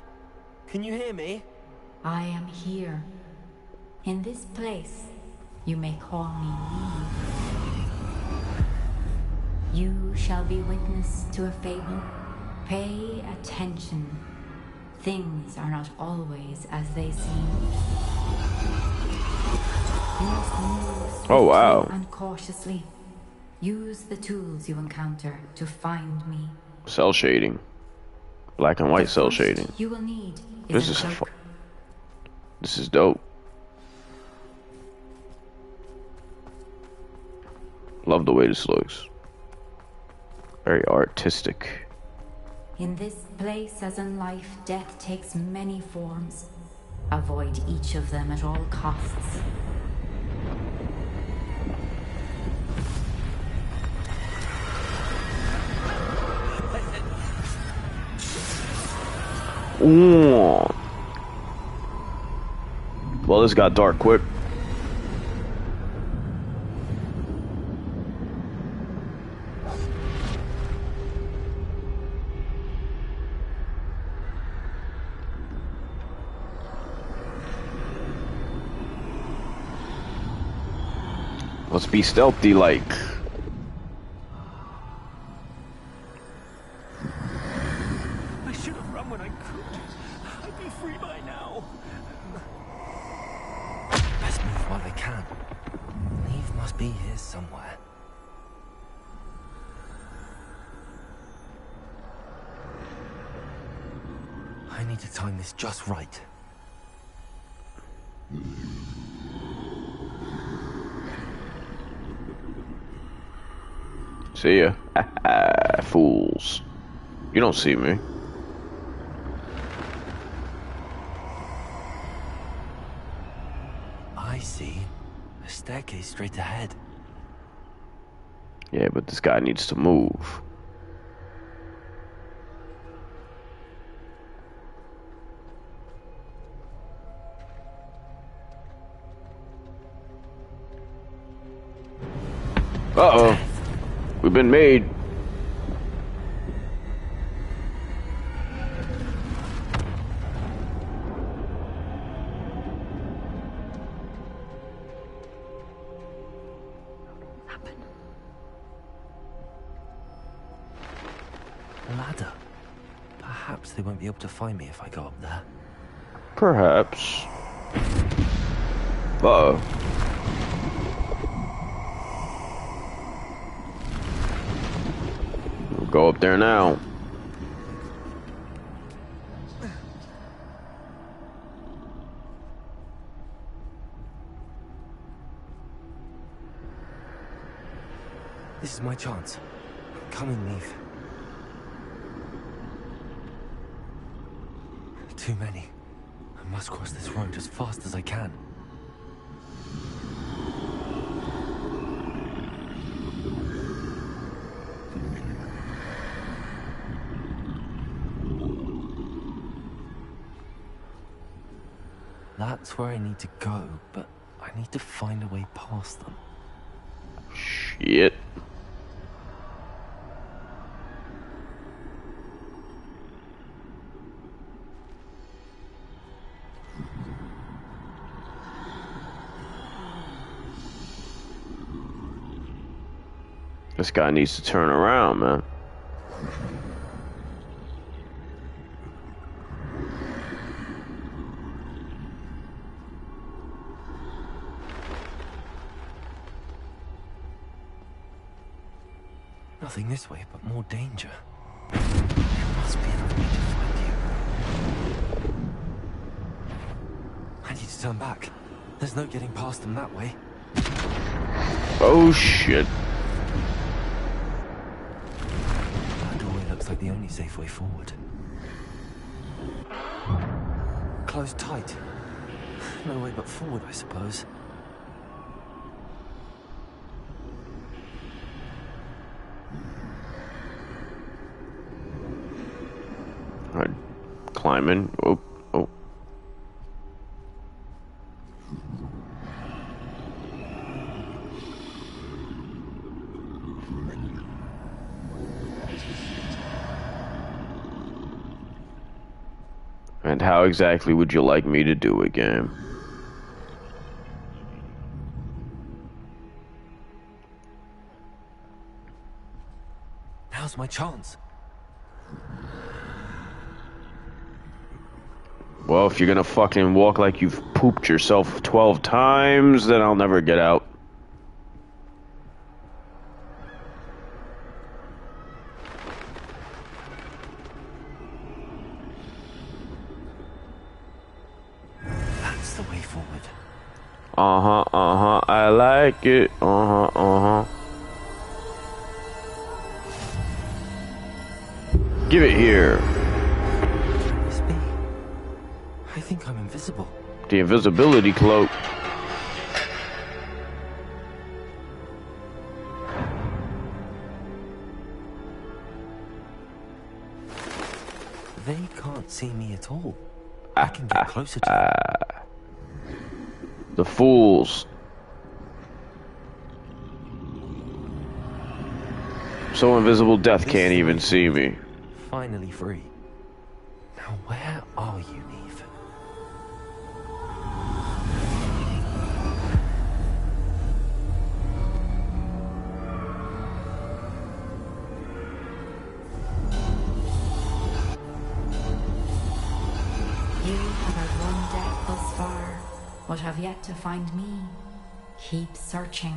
Can you hear me? I am here. In this place, you may call me Eve. You shall be witness to a fable. Pay attention. Things are not always as they seem. You must move swiftly and cautiously. Use the tools you encounter to find me. Cell shading. Black and white cell shading. You will need This is this is dope. Love the way this looks. Very artistic. In this place, as in life, death takes many forms. Avoid each of them at all costs. Ooh. Well, this got dark quick. Let's be stealthy like. I should have run when I could. I'd be free by now. Let's move while I can. Eve must be here somewhere. need to time this just right. See ya. Fools. You don't see me. I see. A staircase straight ahead. Yeah, but this guy needs to move. Uh-oh. We've been made. Ladder. Perhaps they won't be able to find me if I go up there. Perhaps. Uh-oh. We'll go up there now. This is my chance. Come and leave. Too many. I must cross this road as fast as I can. That's where I need to go, but I need to find a way past them. Shit. This guy needs to turn around, man. Nothing this way, but more danger. There must be another way to find you. I need to turn back. There's no getting past them that way. Oh, shit. That doorway looks like the only safe way forward. Closed tight. No way but forward, I suppose. Alright, climbing. Oh, oh. And how exactly would you like me to do it, game? Now's my chance. Well, if you're gonna fucking walk like you've pooped yourself 12 times, then I'll never get out. That's the way forward. Uh-huh, uh-huh, I like it. Uh-huh, uh-huh. Give it here. I think I'm invisible. The invisibility cloak. They can't see me at all. I can get closer to them. The fools. So invisible death can't even see me. Finally free. Now where are you, Neve? You have outrun death thus far, but have yet to find me. Keep searching,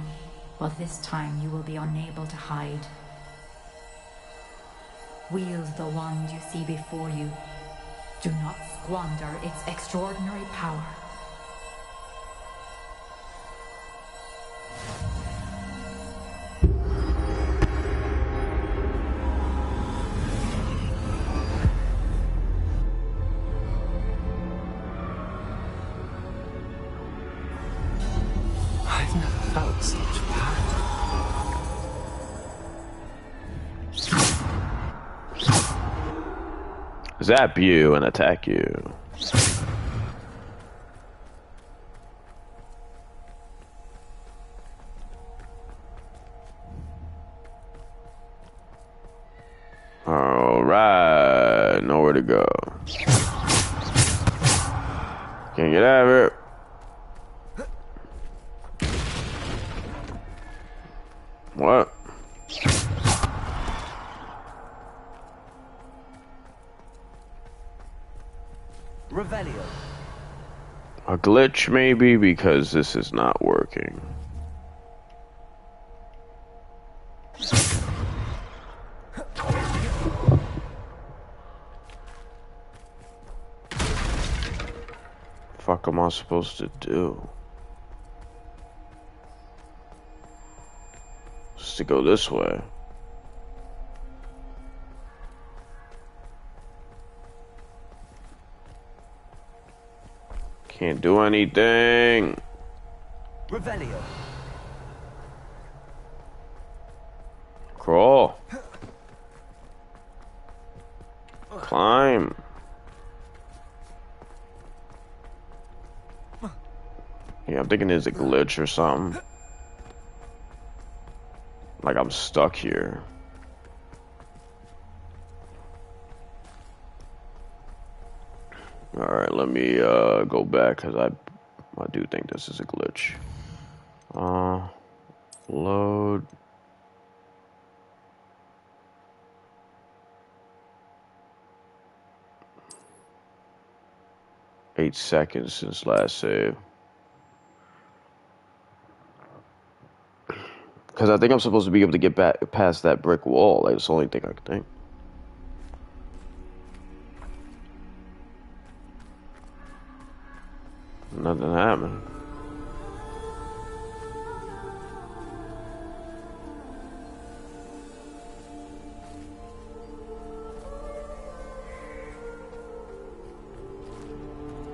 but this time you will be unable to hide. Wield the wand you see before you. Do not squander its extraordinary power. I've never felt such power. Zap you and attack you. Alright, nowhere to go. Can't get out of here. What? Revelio. A glitch maybe, because this is not working. Fuck am I supposed to do? Just to go this way. Can't do anything. Revelio. Crawl. Climb. Yeah, I'm thinking there's a glitch or something. Like I'm stuck here. Alright, let me go back because I do think this is a glitch. Load. Eight seconds since last save. Because I think I'm supposed to be able to get back past that brick wall. That's the only thing I can think. Nothing happened.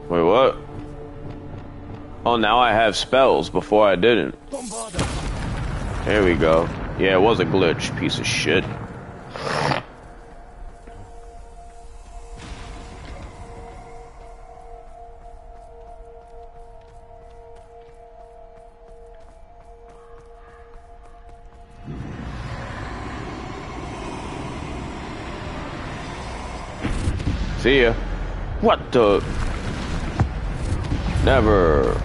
Wait, what? Oh, now I have spells. Before I didn't. There we go. Yeah, it was a glitch, piece of shit. See ya. What the? Never.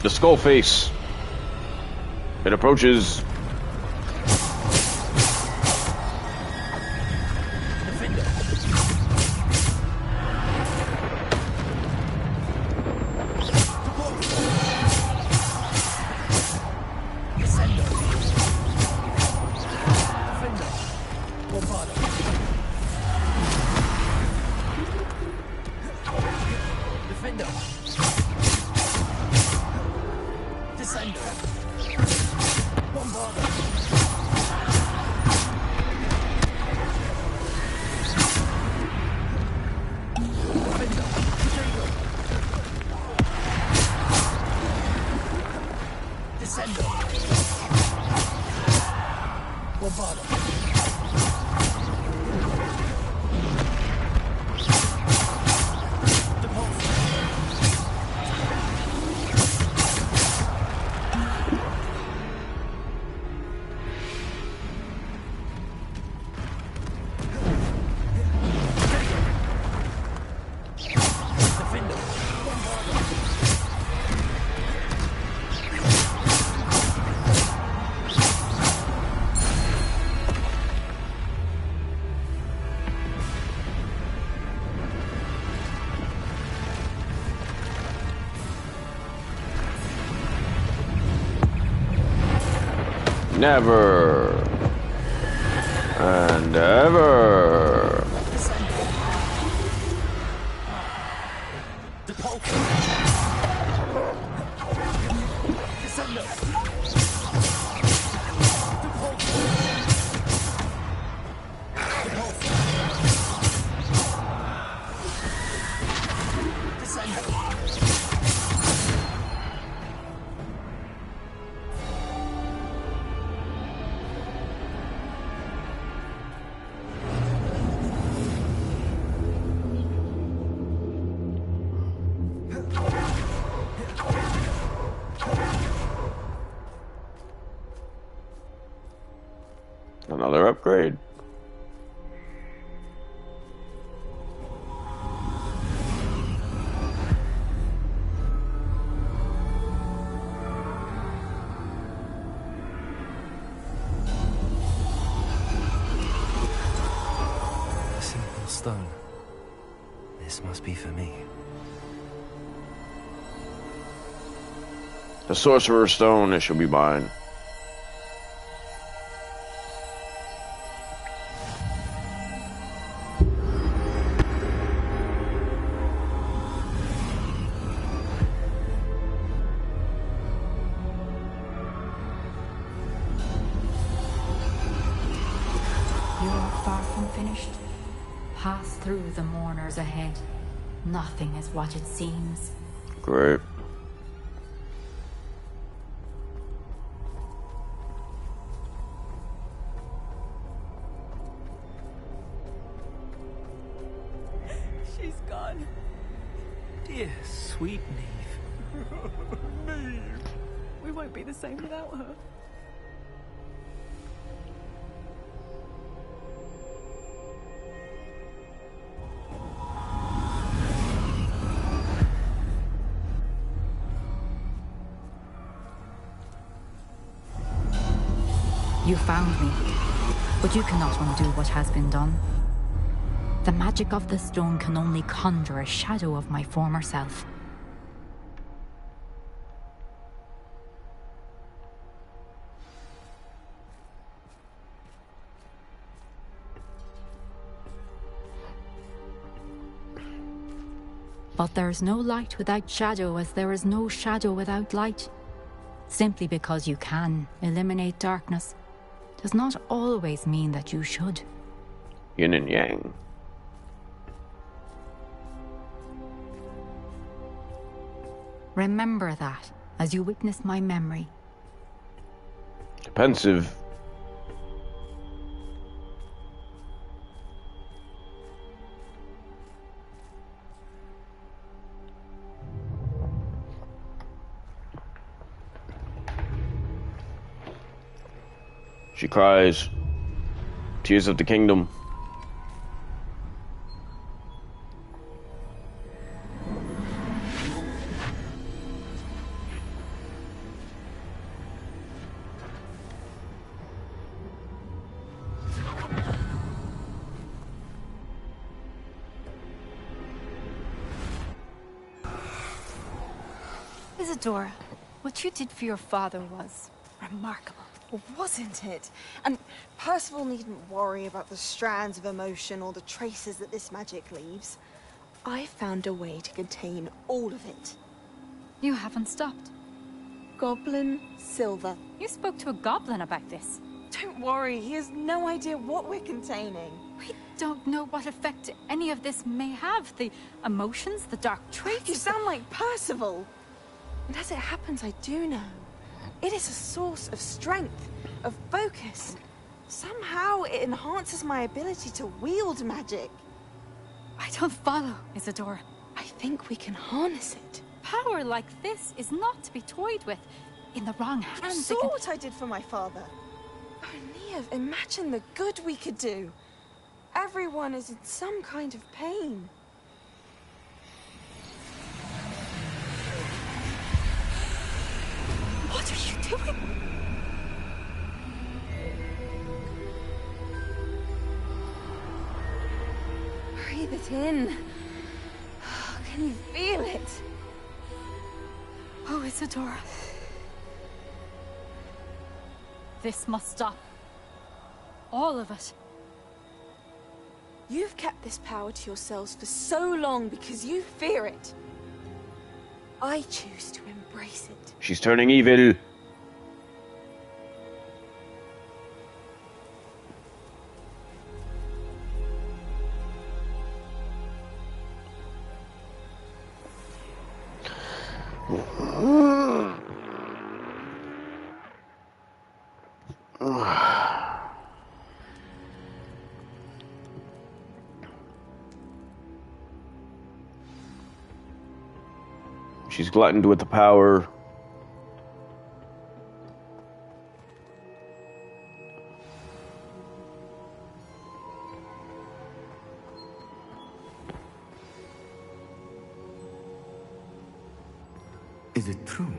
The skull face. It approaches. Never and ever. Another upgrade. A simple stone. This must be for me. The Sorcerer's Stone, it shall be mine. Pass through the mourners ahead. Nothing is what it seems. Great. She's gone. Dear sweet Neve. Neve. We won't be the same without her. You found me, but you cannot undo what has been done. The magic of the stone can only conjure a shadow of my former self. But there is no light without shadow, as there is no shadow without light. Simply because you can eliminate darkness does not always mean that you should. Yin and yang. Remember that as you witness my memory. Pensive. She cries, tears of the kingdom. Isadora, what you did for your father was remarkable. Well, wasn't it? And Percival needn't worry about the strands of emotion or the traces that this magic leaves. I found a way to contain all of it. You haven't stopped. Goblin Silver. You spoke to a goblin about this. Don't worry, he has no idea what we're containing. We don't know what effect any of this may have. The emotions, the dark traits. You sound like Percival. And as it happens, I do know. It is a source of strength, of focus. Somehow it enhances my ability to wield magic. I don't follow, Isadora. I think we can harness it. Power like this is not to be toyed with. In the wrong hands, You saw what I did for my father. Oh, Neve, imagine the good we could do. Everyone is in some kind of pain. What are you doing? Breathe it in. Can you feel it? Oh, Isadora. This must stop. All of it. You've kept this power to yourselves for so long because you fear it. I choose to embrace it. She's turning evil. She's gluttoned with the power. Is it true?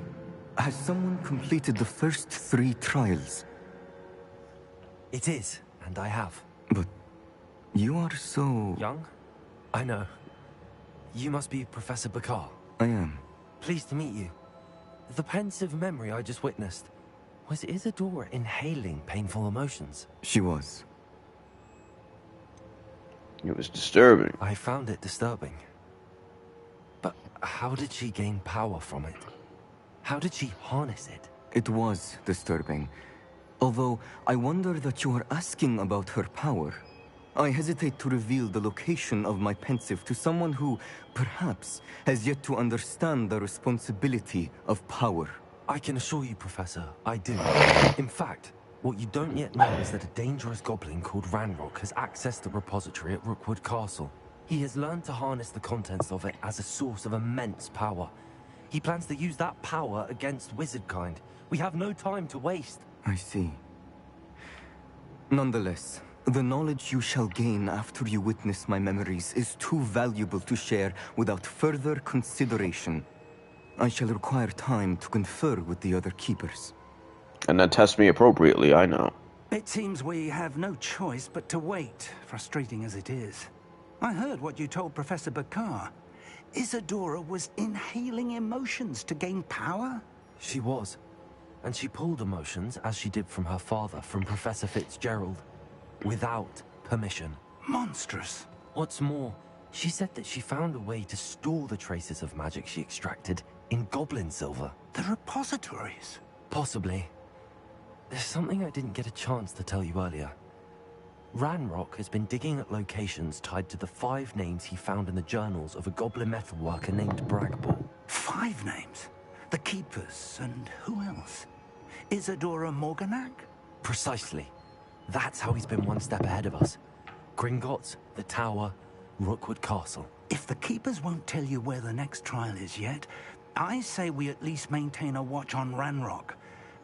Has someone completed the first 3 trials? It is, and I have. But you are so... Young? I know. You must be Professor Bakar. I am. Pleased to meet you. The pensive memory I just witnessed, was Isadora inhaling painful emotions? She was. It was disturbing. I found it disturbing. But how did she gain power from it? How did she harness it? It was disturbing. Although, I wonder that you are asking about her power. I hesitate to reveal the location of my pensive to someone who, perhaps, has yet to understand the responsibility of power. I can assure you, Professor, I do. In fact, what you don't yet know is that a dangerous goblin called Ranrock has accessed the repository at Rookwood Castle. He has learned to harness the contents of it as a source of immense power. He plans to use that power against wizardkind. We have no time to waste. I see. Nonetheless, the knowledge you shall gain after you witness my memories is too valuable to share without further consideration. I shall require time to confer with the other keepers. And then test me appropriately, I know. It seems we have no choice but to wait, frustrating as it is. I heard what you told Professor Bakar. Isadora was inhaling emotions to gain power? She was. And she pulled emotions, as she did from her father, from Professor Fitzgerald, without permission. Monstrous. What's more, she said that she found a way to store the traces of magic she extracted in goblin silver. The repositories? Possibly. There's something I didn't get a chance to tell you earlier. Ranrock has been digging at locations tied to the 5 names he found in the journals of a goblin metalworker named Bragball. 5 names? The Keepers, and who else? Isadora Morganac? Precisely. That's how he's been one step ahead of us. Gringotts, the Tower, Rookwood Castle. If the Keepers won't tell you where the next trial is yet, I say we at least maintain a watch on Ranrock.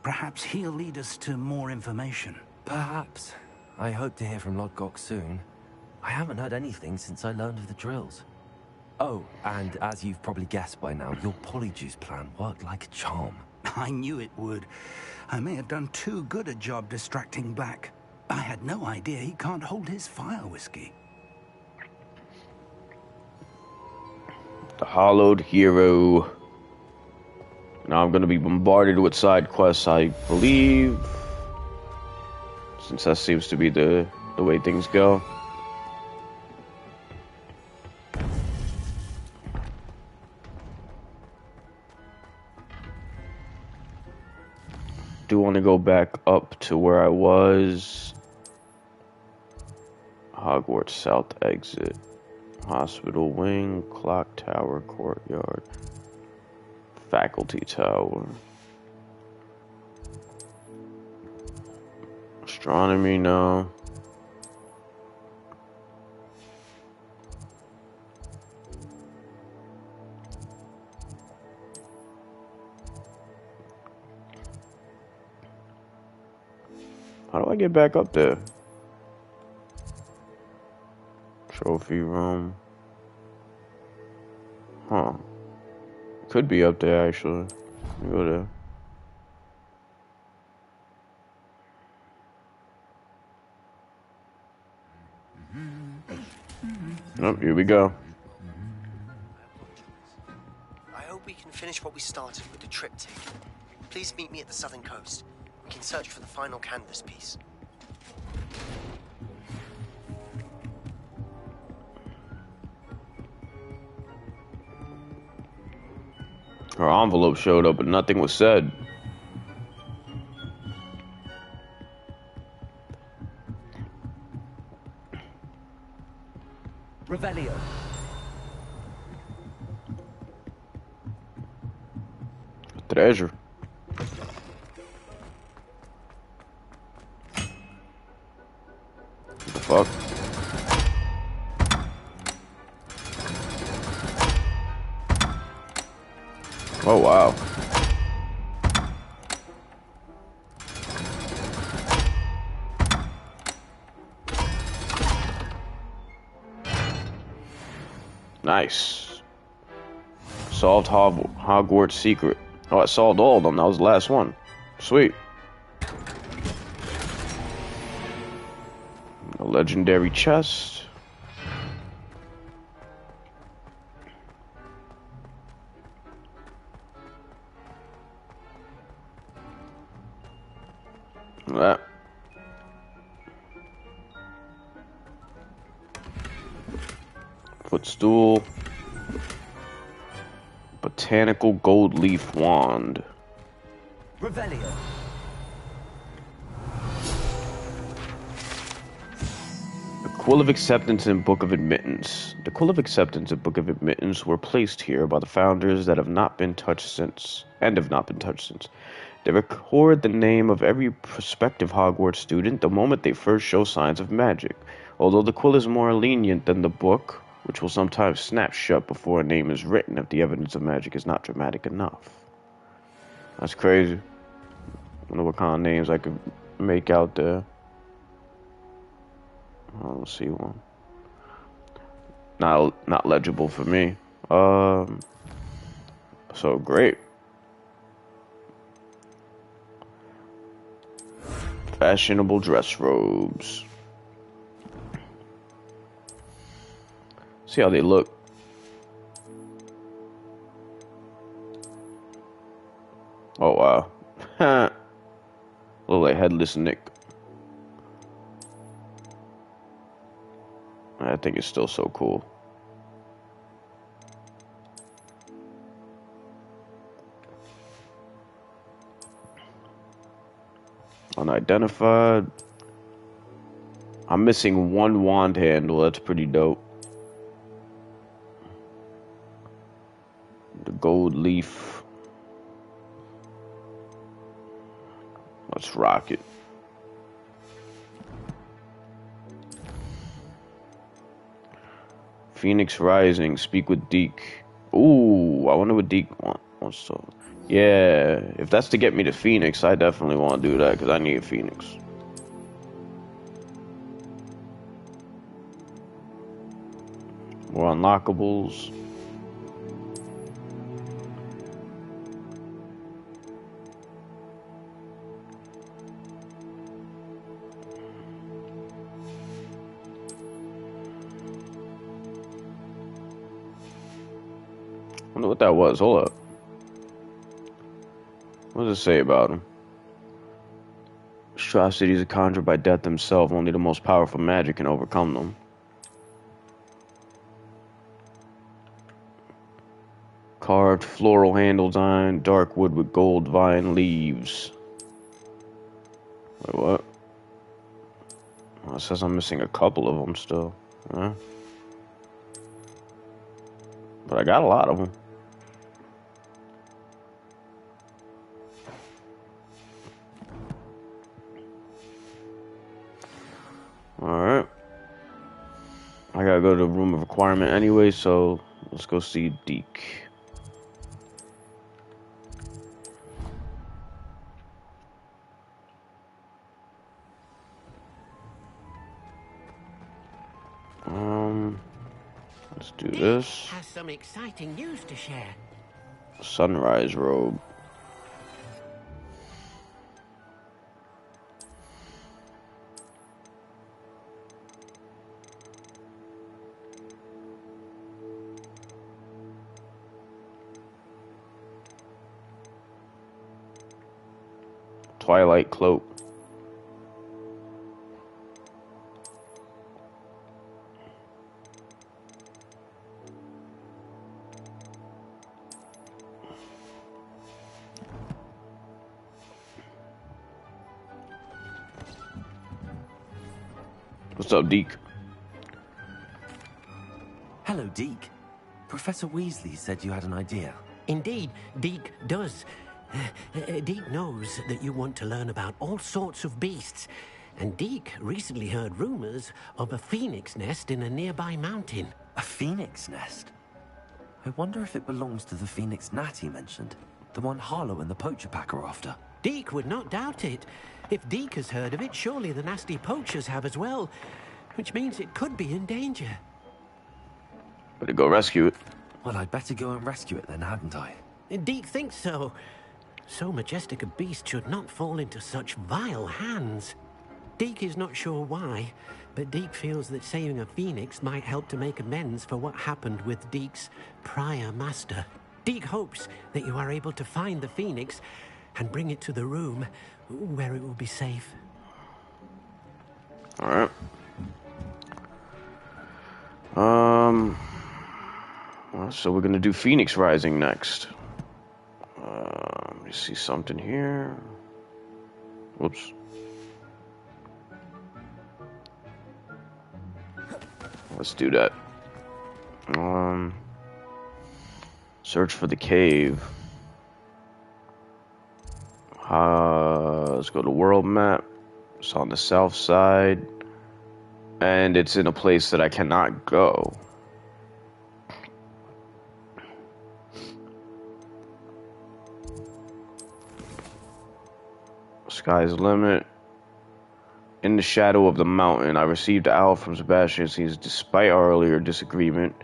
Perhaps he'll lead us to more information. Perhaps. I hope to hear from Lodgok soon. I haven't heard anything since I learned of the drills. Oh, and as you've probably guessed by now, your polyjuice plan worked like a charm. I knew it would. I may have done too good a job distracting Black. I had no idea he can't hold his fire whiskey. The Hollowed Hero. Now I'm gonna be bombarded with side quests, I believe, since that seems to be the way things go. Do want to go back up to where I was. Hogwarts South exit. Hospital wing, clock tower, courtyard, faculty tower. Astronomy, no. How do I get back up there? Trophy room. Huh. Could be up there, actually. Let me go there. Nope, here we go. I hope we can finish what we started with the triptych. Please meet me at the southern coast. We can search for the final canvas piece. Her envelope showed up, but nothing was said. Revelio. Treasure. What the fuck? Oh, wow. Nice. Solved Hogwarts secret. Oh, I solved all of them. That was the last one. Sweet. A legendary chest. That. Footstool. Botanical gold leaf wand. Revelio. The Quill of Acceptance and Book of Admittance. The Quill of Acceptance and Book of Admittance were placed here by the founders that have not been touched since. They record the name of every prospective Hogwarts student the moment they first show signs of magic. Although the quill is more lenient than the book, which will sometimes snap shut before a name is written if the evidence of magic is not dramatic enough. That's crazy. I wonder what kind of names I could make out there. I don't see one. Not legible for me. So great. Fashionable dress robes. See how they look. Oh wow. Look like Headless Nick. I think it's still so cool. Unidentified. I'm missing one wand handle. That's pretty dope. The gold leaf. Let's rock it. Phoenix Rising. Speak with Deke. Ooh, I wonder what Deke wants to. Yeah, if that's to get me to Phoenix, I definitely want to do that because I need Phoenix. More unlockables. Wonder what that was. Hold up. What does it say about him? Atrocities are conjured by death himself. Only the most powerful magic can overcome them. Carved floral handles on dark wood with gold vine leaves. Wait, what? Well, it says I'm missing a couple of them still. Huh? But I got a lot of them. Alright. I gotta go to the room of requirement anyway, so let's go see Deke. Let's do this. Has some exciting news to share. Sunrise robe. Twilight cloak. What's up, Deke? Hello, Deke. Professor Weasley said you had an idea. Indeed, Deke does. Deke knows that you want to learn about all sorts of beasts, and Deke recently heard rumors of a phoenix nest in a nearby mountain. A phoenix nest? I wonder if it belongs to the phoenix gnat he mentioned. The one Harlow and the poacher pack are after. Deke would not doubt it. If Deke has heard of it, surely the nasty poachers have as well, which means it could be in danger. Better go rescue it. Well, I'd better go and rescue it then, hadn't I? Deke thinks so. So majestic a beast should not fall into such vile hands. Deke is not sure why, but Deke feels that saving a phoenix might help to make amends for what happened with Deke's prior master. Deke hopes that you are able to find the phoenix and bring it to the room where it will be safe. Alright. So we're gonna do Phoenix Rising next. Let me see something here. Whoops. Let's do that. Search for the cave. Let's go to world map. It's on the south side. And it's in a place that I cannot go. Sky's the limit. In the shadow of the mountain, I received an owl from Sebastian. Since despite our earlier disagreement,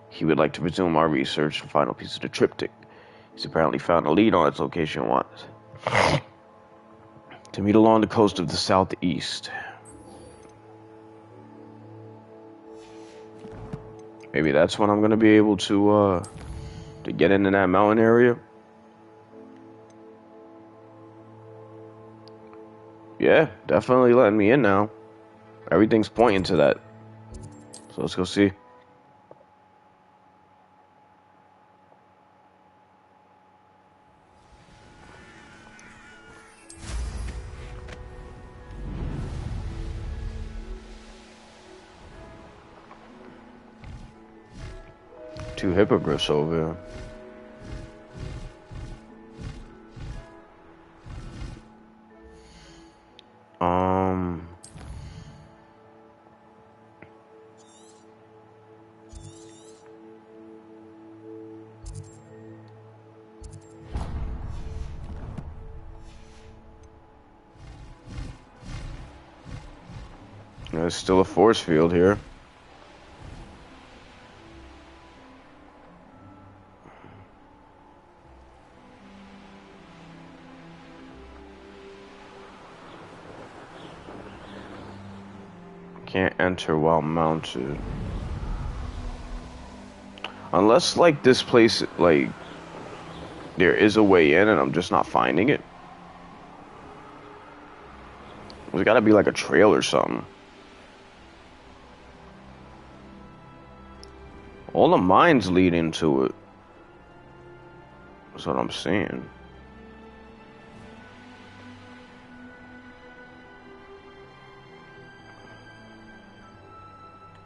he would like to resume our research and final piece of the triptych. He's apparently found a lead on its location once. To meet along the coast of the southeast. Maybe that's when I'm gonna be able to get into that mountain area. Yeah, definitely letting me in now. Everything's pointing to that. So let's go see. Two hippogriffs over here. There's still a force field here. Can't enter while mounted. Unless, like, this place, like, there is a way in and I'm just not finding it. There's gotta be like a trail or something. All the mines lead into it. That's what I'm saying.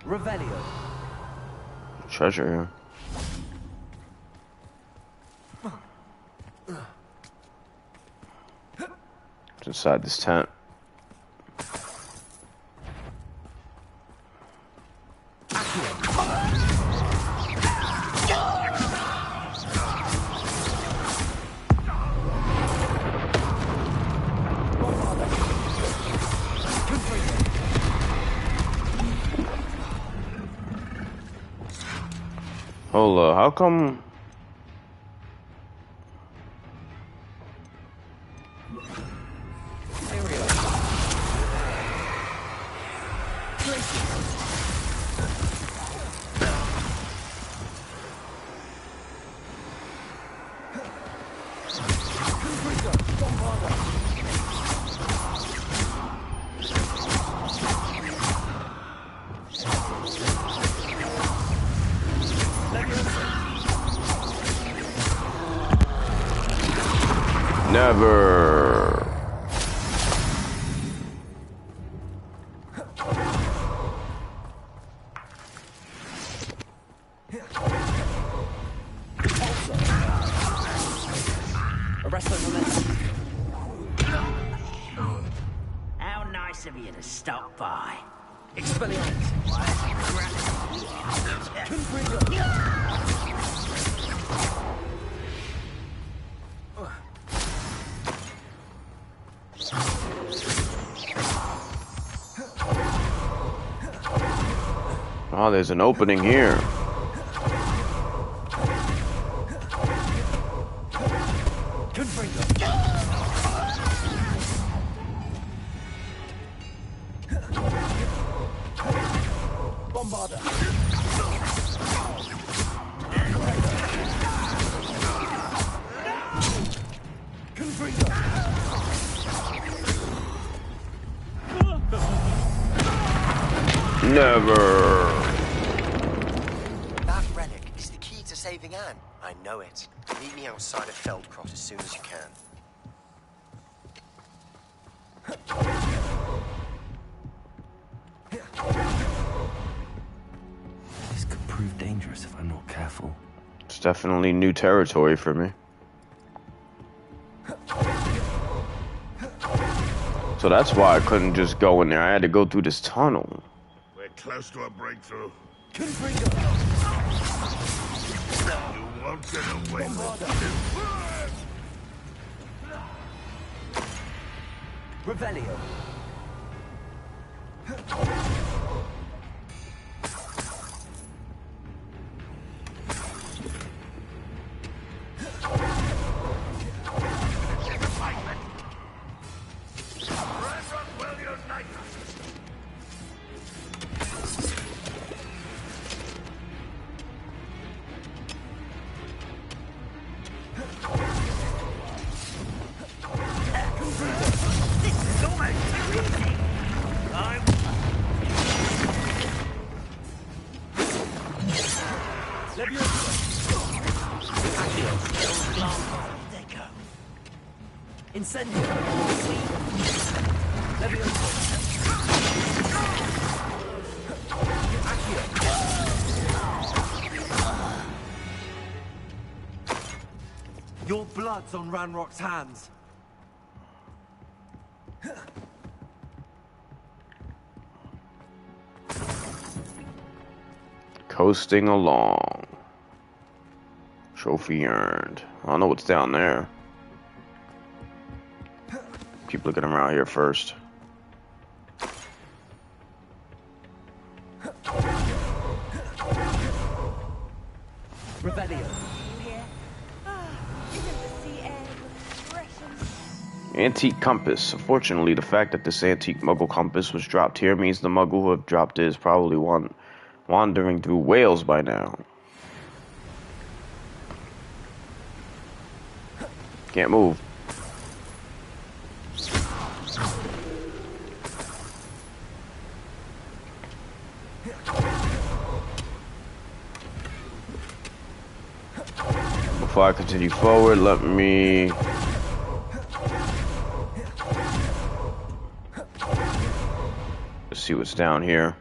Revelio. Treasure here. It's inside this tent. Hold up, how come? Never. How nice of you to stop by. Oh, there's an opening here. Never. That relic is the key to saving Anne. I know it. Meet me outside of Feldcroft as soon as you can. This could prove dangerous if I'm not careful. It's definitely new territory for me. So that's why I couldn't just go in there. I had to go through this tunnel. We're close to a breakthrough. You won't get away with it. Revelio. Your blood's on Ranrock's hands. Coasting along. Trophy earned. I don't know what's down there. Keep looking around here first. Revelio. Antique compass. Unfortunately, the fact that this antique Muggle compass was dropped here means the Muggle who have dropped it is probably wandering through Wales by now. Can't move. Before I continue forward, let me... Let's see what's down here.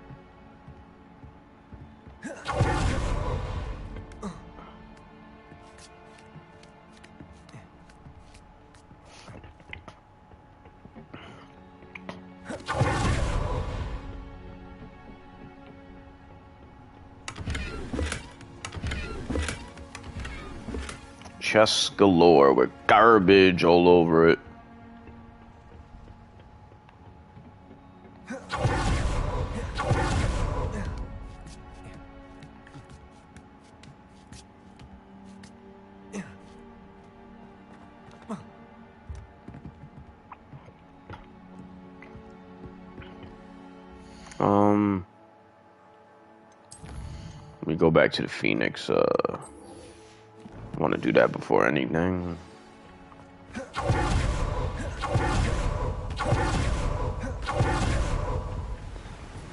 Chests galore with garbage all over it. Let me go back to the Phoenix. Want to do that before anything.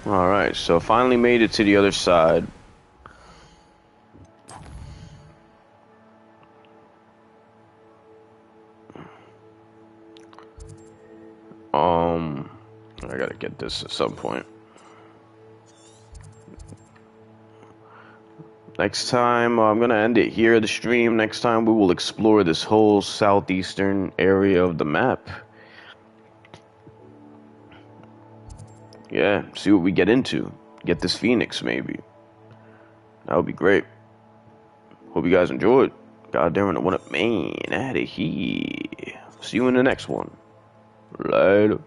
Alright, so finally made it to the other side. I gotta get this at some point. Next time, I'm gonna end it here, the stream. Next time, we will explore this whole southeastern area of the map. Yeah, see what we get into. Get this Phoenix, maybe. That would be great. Hope you guys enjoyed. God damn it, I want to, man, out of here. See you in the next one. Later.